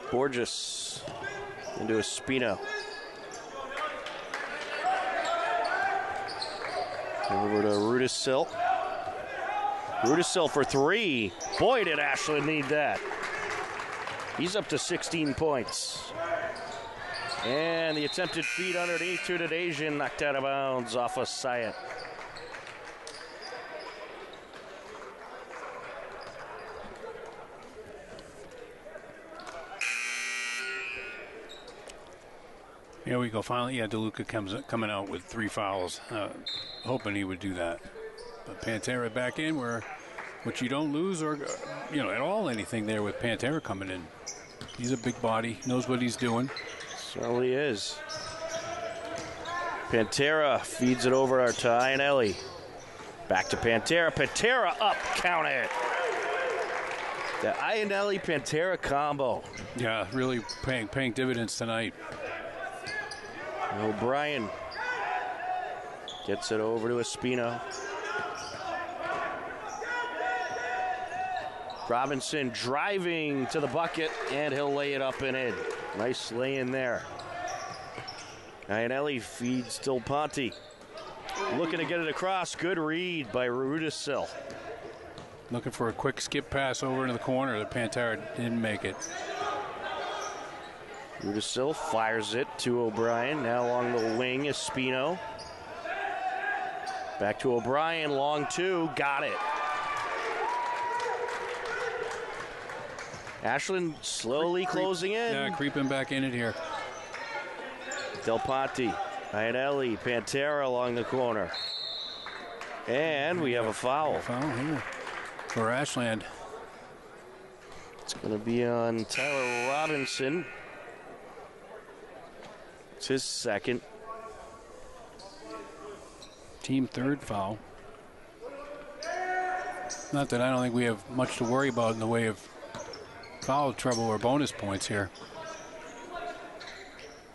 Borges into Espino. Over to Rudisil. Rudisil for 3. Boy, did Ashland need that. He's up to 16 points. And the attempted feed underneath to Nadesian, knocked out of bounds off of Sayat. Here we go. Finally, yeah, DeLuca coming out with 3 fouls. Hoping he would do that. But Pantera back in, which you don't lose or, at all anything there with Pantera coming in. He's a big body, knows what he's doing. Certainly is. Pantera feeds it over to Ionelli. Back to Pantera. Pantera up, count it. The Ionelli-Pantera combo. Yeah, really paying dividends tonight. O'Brien gets it over to Espino. Robinson driving to the bucket, and he'll lay it up and in. Nice lay in there. Ionelli feeds Del Ponte. Looking to get it across. Good read by Rudisil. Looking for a quick skip pass over into the corner. The Pantera didn't make it. Rudisil fires it to O'Brien. Now along the wing, Espino. Back to O'Brien, long 2. Got it. Ashland slowly closing in. Yeah, creeping back in it here. Del Ponte, Ionelli, Pantera along the corner. And we have a foul. Foul here for Ashland. It's going to be on Tyler Robinson. It's his second. Team 3rd foul. Not that I don't think we have much to worry about in the way of foul trouble or bonus points here.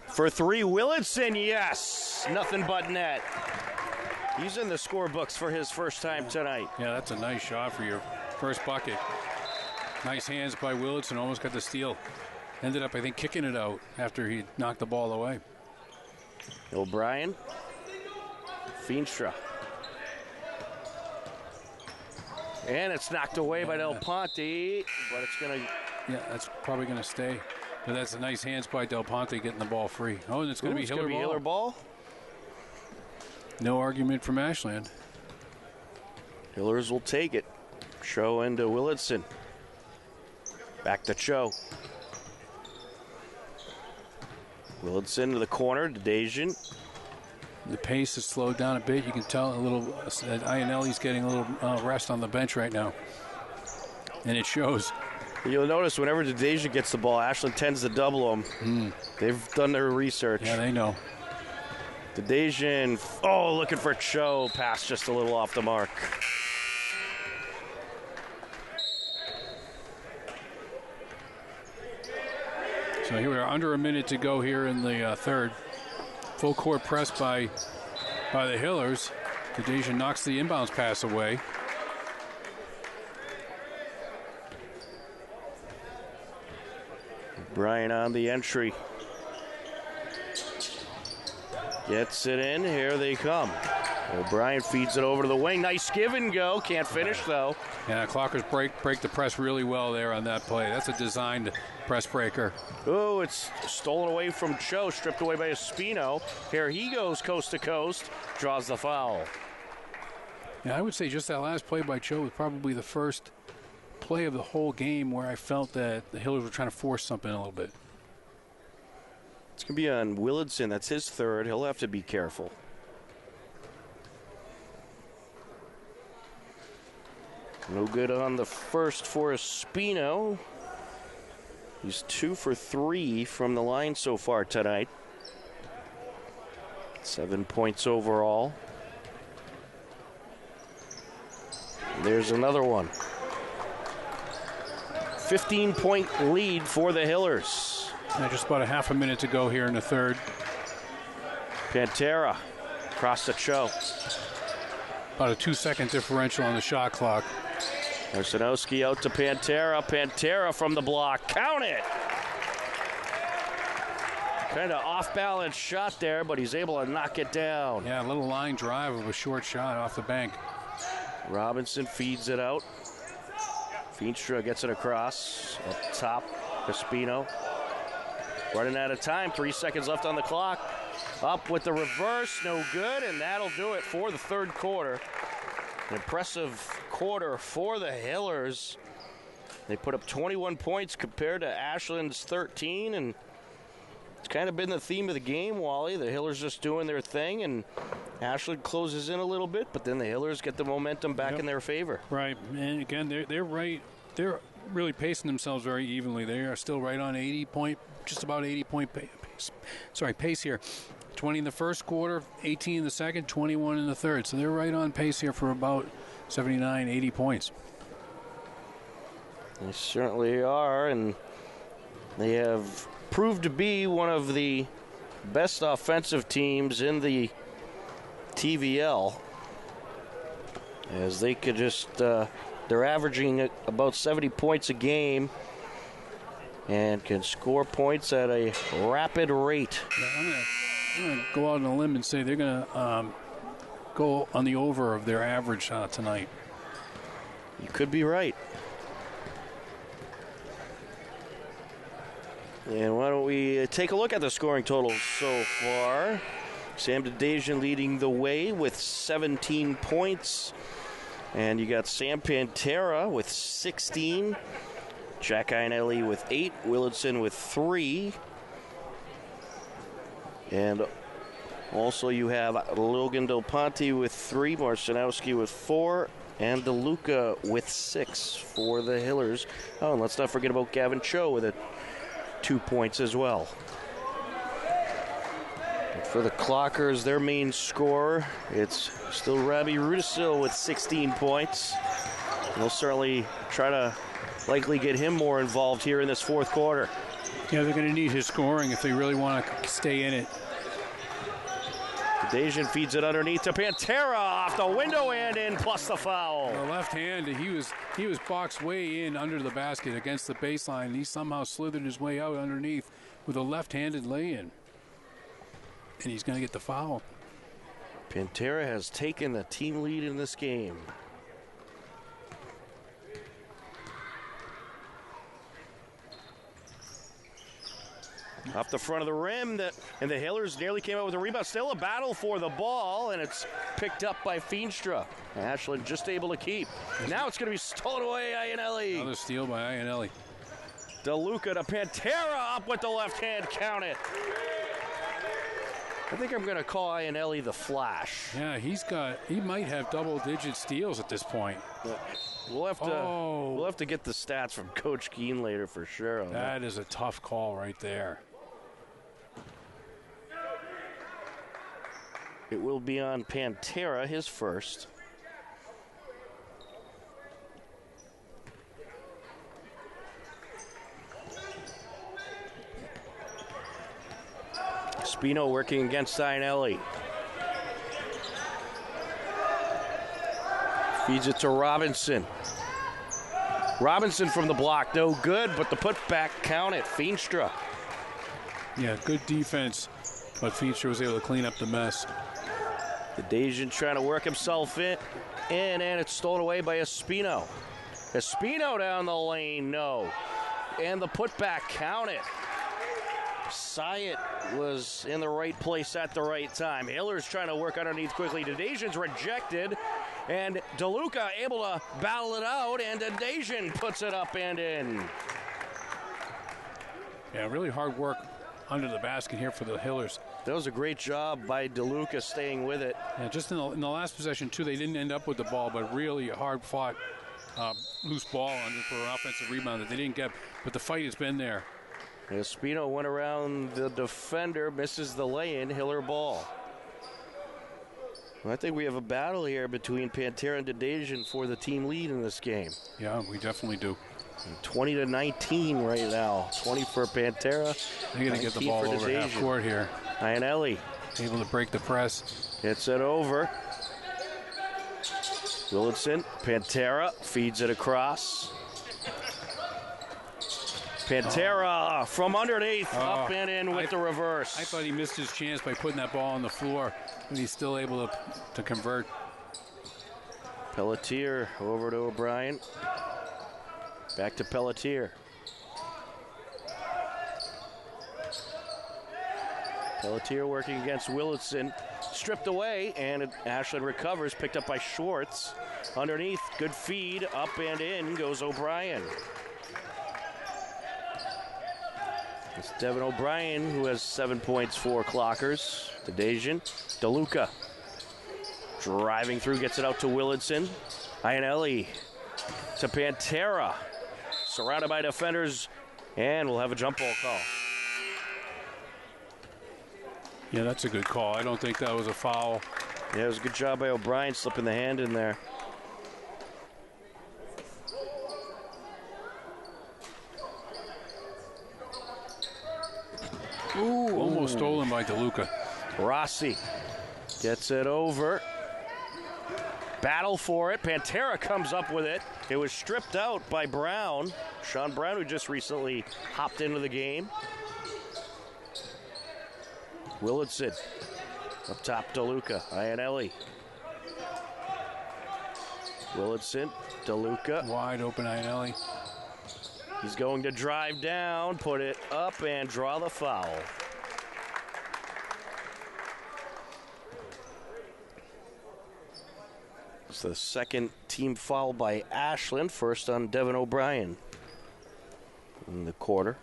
For 3, Willardson, yes. Nothing but net. He's in the scorebooks for his first time tonight. Yeah, that's a nice shot for your first bucket. Nice hands by Willardson, almost got the steal. Ended up, I think, kicking it out after he knocked the ball away. O'Brien. Feenstra. And it's knocked away by Del Ponte, but it's going to... Yeah, that's probably going to stay. But that's a nice hands by Del Ponte getting the ball free. Oh, and it's going to be Hiller ball. No argument from Ashland. Hillers will take it. Cho into Willitson. Back to Cho. Willitson to the corner to Dejan. The pace has slowed down a bit. You can tell a little that Ionelli's getting a little rest on the bench right now. And it shows. You'll notice whenever Dejan gets the ball, Ashland tends to double him. They've done their research. Yeah, they know. Dejan, looking for Cho. Pass just a little off the mark. So here we are, under a minute to go here in the third. Full court press by the Hillers. Dejan knocks the inbounds pass away. Brian on the entry. Gets it in. Here they come. O'Brien feeds it over to the wing. Nice give and go. Can't finish, though. Yeah, Clockers break the press really well there on that play. That's a designed press breaker. Oh, it's stolen away from Cho. Stripped away by Espino. Here he goes coast to coast. Draws the foul. Yeah, I would say just that last play by Cho was probably the first play of the whole game where I felt that the Hillers were trying to force something a little bit. It's going to be on Willitson. That's his third. He'll have to be careful. No good on the first for Espino. He's 2 for 3 from the line so far tonight. 7 points overall. There's another one. 15-point lead for the Hillers. Yeah, just about a half a minute to go here in the third. Pantera across the Cho. About a 2-second differential on the shot clock. Arsenowski out to Pantera. Pantera from the block. Count it! Kind of off-balance shot there, but he's able to knock it down. Yeah, a little line drive of a short shot off the bank. Robinson feeds it out. Feenstra gets it across. Up top, Espino. Running out of time. 3 seconds left on the clock. Up with the reverse. No good, and that'll do it for the third quarter. An impressive quarter for the Hillers. They put up 21 points compared to Ashland's 13, and it's kind of been the theme of the game, Wally. The Hillers just doing their thing, and Ashland closes in a little bit, but then the Hillers get the momentum back in their favor. Right, and again, they're right. They're really pacing themselves very evenly. They are still right on just about 80-point pace here. 20 in the first quarter, 18 in the second, 21 in the third. So they're right on pace here for about 79, 80 points. They certainly are, and they have proved to be one of the best offensive teams in the TVL, as they could just, they're averaging about 70 points a game and can score points at a rapid rate. Yeah, I'm going to go out on a limb and say they're going to go on the over of their average tonight. You could be right. And why don't we take a look at the scoring totals so far. Sam Dejan leading the way with 17 points. And you got Sam Pantera with 16. Jack Ionelli with 8. Willitson with 3. And also you have Logan Del Ponte with 3. Marcinowski with 4. And DeLuca with 6 for the Hillers. Oh, and let's not forget about Gavin Cho with 2 points as well. And for the Clockers, their main scorer, it's still Robbie Rudisil with 16 points. They'll certainly try to likely get him more involved here in this fourth quarter. Yeah, they're going to need his scoring if they really want to stay in it. Dejan feeds it underneath to Pantera, off the window and in, plus the foul. The left hand, he was boxed way in under the basket against the baseline, and he somehow slithered his way out underneath with a left-handed lay-in. And he's going to get the foul. Pantera has taken the team lead in this game. Up the front of the rim, and the Hillers nearly came out with a rebound. Still a battle for the ball, and it's picked up by Feenstra. Ashland just able to keep. Now it's going to be stolen away, Iannelli. Another steal by Iannelli. DeLuca to Pantera, up with the left hand, count it. I think I'm going to call Iannelli the Flash. Yeah, he might have double-digit steals at this point. We'll have to get the stats from Coach Keene later for sure. That is a tough call right there. It will be on Pantera, his first. Spino working against Iannelli. Feeds it to Robinson. Robinson from the block, no good, but the putback count it. Feenstra. Yeah, good defense, but Feenstra was able to clean up the mess. The Dasian trying to work himself in, and it's stolen away by Espino. Espino down the lane, no. And the putback, count it. Syatt was in the right place at the right time. Hiller's trying to work underneath quickly. Dasian's rejected, and DeLuca able to battle it out, and Dasian puts it up and in. Yeah, really hard work under the basket here for the Hillers. That was a great job by DeLuca staying with it. Yeah, just in the last possession, too, they didn't end up with the ball, but really a hard-fought loose ball for an offensive rebound that they didn't get, but the fight has been there. Espino went around the defender, misses the lay-in, Hiller ball. Well, I think we have a battle here between Pantera and Dasian for the team lead in this game. Yeah, we definitely do. 20-19 right now. 20 for Pantera. They're going to get the ball over half court here. Iannelli able to break the press. Hits it over. Willardson, Pantera feeds it across. Pantera from underneath, up and in with the reverse. I thought he missed his chance by putting that ball on the floor, and he's still able to convert. Pelletier over to O'Brien. Back to Pelletier. Pelletier working against Willardson. Stripped away, and Ashland recovers, picked up by Schwartz. Underneath, good feed, up and in goes O'Brien. It's Devin O'Brien, who has 7 points, 4 clockers. The Dasian. DeLuca driving through, gets it out to Willardson. Iannelli to Pantera. Surrounded by defenders, and we'll have a jump ball call. Yeah, that's a good call. I don't think that was a foul. Yeah, it was a good job by O'Brien slipping the hand in there. Ooh, almost stolen by DeLuca. Rossi gets it over. Battle for it. Pantera comes up with it. It was stripped out by Brown. Sean Brown, who just recently hopped into the game. Willardson up top, DeLuca. Iannelli. Willardson, DeLuca. Wide open Iannelli. He's going to drive down, put it up, and draw the foul. It's the second team foul by Ashland, first on Devin O'Brien in the quarter.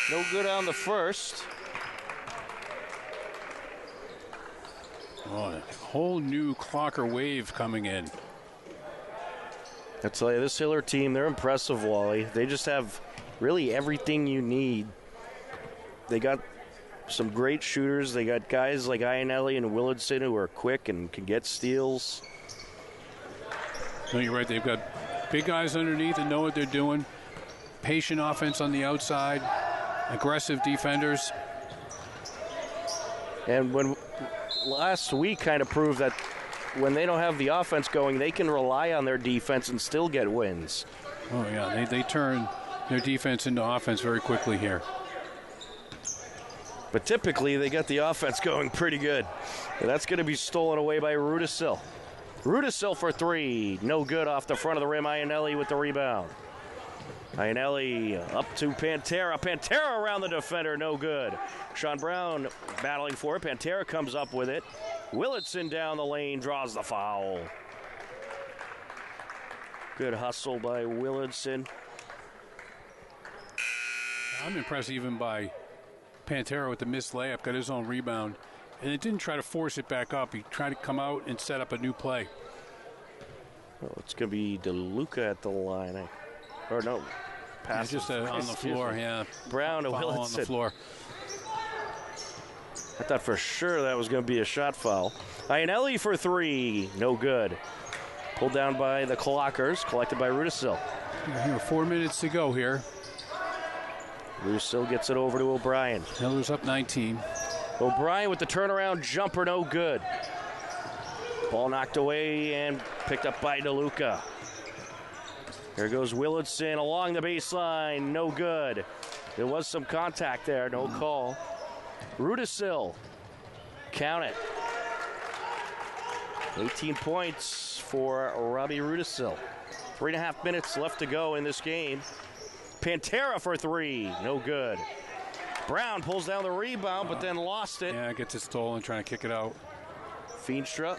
No good on the first. Oh, a whole new clocker wave coming in. I tell you, this Hiller team, they're impressive, Wally. They just have really everything you need. They got some great shooters. They got guys like Iannelli and Willardson who are quick and can get steals. No, you're right. They've got big guys underneath that know what they're doing. Patient offense on the outside. Aggressive defenders. And when last week kind of proved that when they don't have the offense going, they can rely on their defense and still get wins. Oh, yeah. They turn their defense into offense very quickly here. But typically, they get the offense going pretty good. And that's going to be stolen away by Rudisil. Rudisil for three. No good off the front of the rim. Ionelli with the rebound. Ionelli up to Pantera. Pantera around the defender. No good. Sean Brown battling for it. Pantera comes up with it. Willetson down the lane. Draws the foul. Good hustle by Willetson. I'm impressed even by Pantera with the missed layup. Got his own rebound. And it didn't try to force it back up. He tried to come out and set up a new play. Well, it's going to be DeLuca at the line. Or no, pass. Yeah, just on the floor, yeah. Brown to Willetson. On the floor. I thought for sure that was going to be a shot foul. Ionelli for three. No good. Pulled down by the Clockers. Collected by Rudisil. Here, 4 minutes to go here. Rudisil gets it over to O'Brien. Hillers up 19. O'Brien with the turnaround jumper, no good. Ball knocked away and picked up by DeLuca. Here goes Willetson along the baseline, no good. There was some contact there, no call. Rudisil, count it. 18 points for Robbie Rudisil. 3.5 minutes left to go in this game. Pantera for three, no good. Brown pulls down the rebound, but then lost it. Yeah, gets it stolen, trying to kick it out. Feenstra.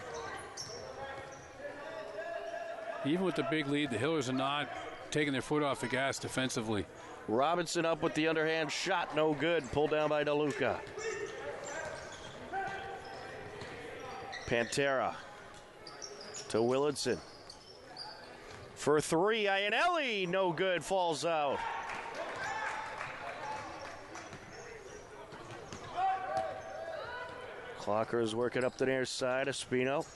Even with the big lead, the Hillers are not taking their foot off the gas defensively. Robinson up with the underhand shot, no good. Pulled down by DeLuca. Pantera to Willetson. For three, Ionelli, no good, falls out. Clockers working up the near side. Espino.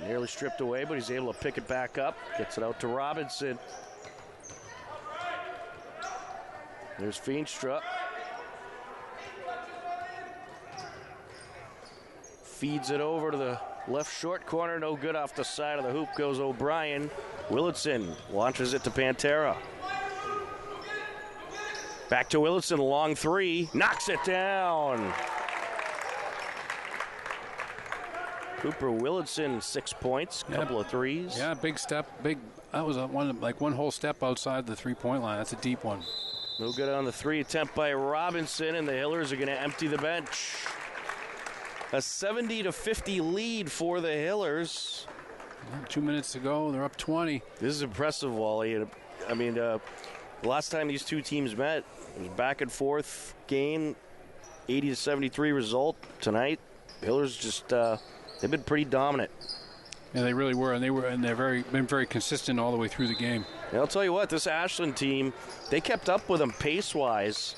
Nearly stripped away, but he's able to pick it back up. Gets it out to Robinson. There's Feenstra. Feeds it over to the left short corner. No good off the side of the hoop goes O'Brien. Willetson launches it to Pantera. Back to Willetson, long three, knocks it down. Cooper Willetson, 6 points, couple of threes. Yeah, big step, that was one whole step outside the three-point line. That's a deep one. No good on the three attempt by Robinson, and the Hillers are going to empty the bench. A 70-50 lead for the Hillers. 2 minutes to go, they're up 20. This is impressive, Wally. I mean, the last time these two teams met, it was back and forth game, 80-73 result. Tonight, Hillers just they've been pretty dominant. Yeah, they really were, and they've been very consistent all the way through the game. And I'll tell you what, this Ashland team, they kept up with them pace-wise,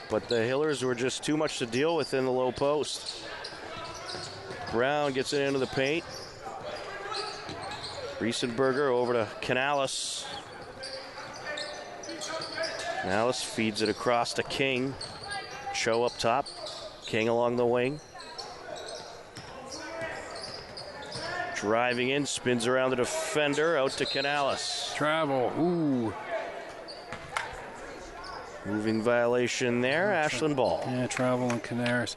but the Hillers were just too much to deal with in the low post. Brown gets it into the paint. Riesenberger over to Canales. Canales feeds it across to King. Cho up top. King along the wing. Driving in, spins around the defender, out to Canales. Travel, ooh. Moving violation there, Ashland ball. Yeah, travel and Canaris.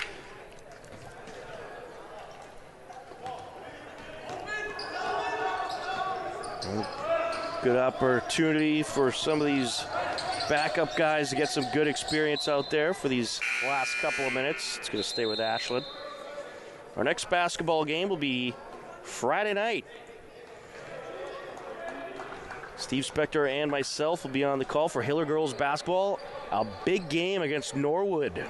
Good opportunity for some of these backup guys to get some good experience out there for these last couple of minutes. It's going to stay with Ashland. Our next basketball game will be Friday night. Steve Spector and myself will be on the call for Hiller girls basketball. A big game against Norwood.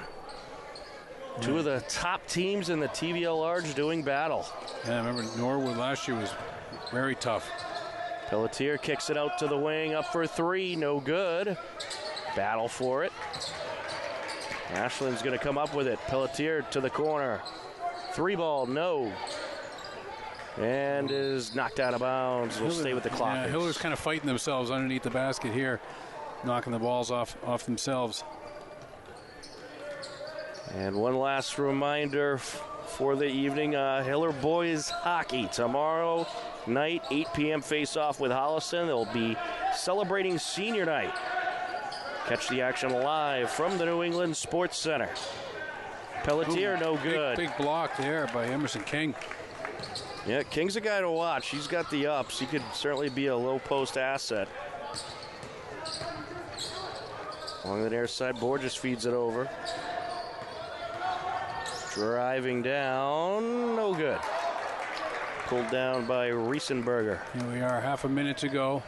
Two of the top teams in the TVL Large doing battle. Yeah, I remember Norwood last year was very tough. Pelletier kicks it out to the wing, up for three, no good. Battle for it. Ashland's going to come up with it. Pelletier to the corner. Three ball, no. And is knocked out of bounds. We'll stay with the clock. Yeah, Hiller's kind of fighting themselves underneath the basket here, knocking the balls off themselves. And one last reminder for the evening, Hiller boys hockey tomorrow night, 8 p.m. face-off with Holliston. They'll be celebrating senior night. Catch the action live from the New England Sports Center. Pelletier, no good. Big block there by Emerson King. Yeah, King's a guy to watch. He's got the ups. He could certainly be a low post asset. Along the near side, Borges feeds it over. Driving down, no good. Pulled down by Riesenberger. Here we are, half a minute to go.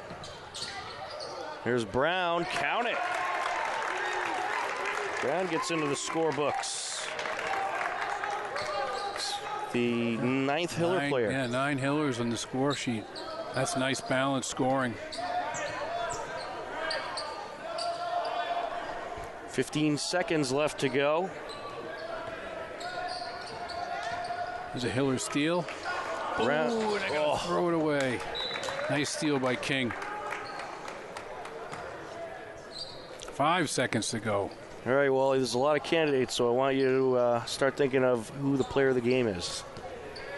Here's Brown, count it. Brown gets into the scorebooks. The 9th Hiller player. Yeah, 9 Hillers on the score sheet. That's nice balanced scoring. 15 seconds left to go. There's a Hiller steal. Brown. Ooh, they gotta throw it away. Nice steal by King. 5 seconds to go. All right, Wally, there's a lot of candidates, so I want you to start thinking of who the player of the game is.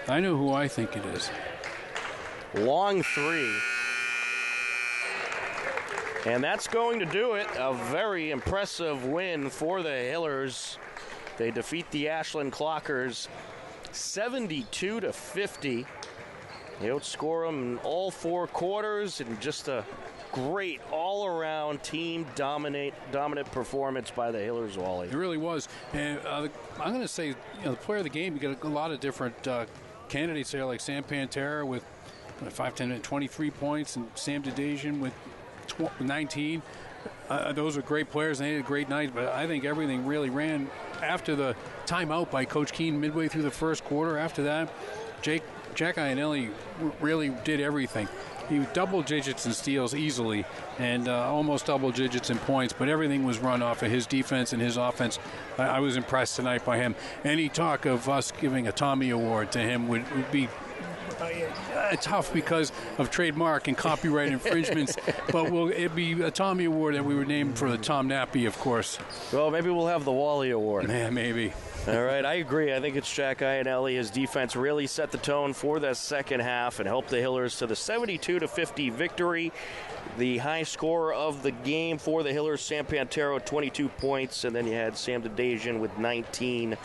I know who I think it is. Long three. And that's going to do it. A very impressive win for the Hillers. They defeat the Ashland Clockers 72-50. They outscore them in all 4 quarters, and just a great all-around team dominant performance by the Hillers, Wally. It really was. And I'm going to say, the player of the game, you got a lot of different candidates there, like Sam Pantera with 5, 10, and 23 points, and Sam Dedajian with 19. Those are great players, and they had a great night, but I think everything really ran after the timeout by Coach Keene midway through the first quarter. After that, Jack Iannelli really did everything. He was double digits in steals easily and almost double digits in points, but everything was run off of his defense and his offense. I was impressed tonight by him. Any talk of us giving a Tommy Award to him would be tough because of trademark and copyright infringements, but it'd be a Tommy Award that we would name for the Tom Nappy, of course. Well, maybe we'll have the Wally Award. Yeah, maybe. All right, I agree. I think it's Jack Iannelli. His defense really set the tone for the second half and helped the Hillers to the 72-50 victory. The high scorer of the game for the Hillers, Sam Pantero, 22 points, and then you had Sam Dedajian with 19.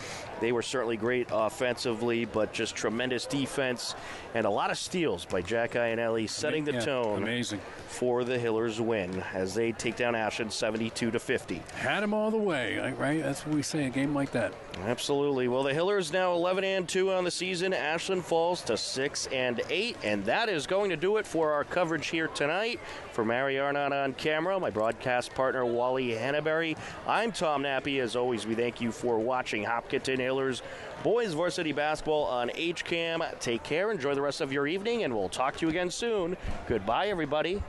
They were certainly great offensively, but just tremendous defense and a lot of steals by Jack Iannelli, setting the tone for the Hillers' win as they take down Ashland 72-50. Had them all the way, right? That's what we say, a game like that. Absolutely. Well, the Hillers now 11-2 on the season. Ashland falls to 6-8, and that is going to do it for our coverage here tonight. For Mary Arnott on camera, my broadcast partner Wally Hannaberry, I'm Tom Nappy. As always, we thank you for watching Hopkinton Hillers boys varsity basketball on HCAM. Take care, enjoy the rest of your evening, and we'll talk to you again soon. Goodbye, everybody.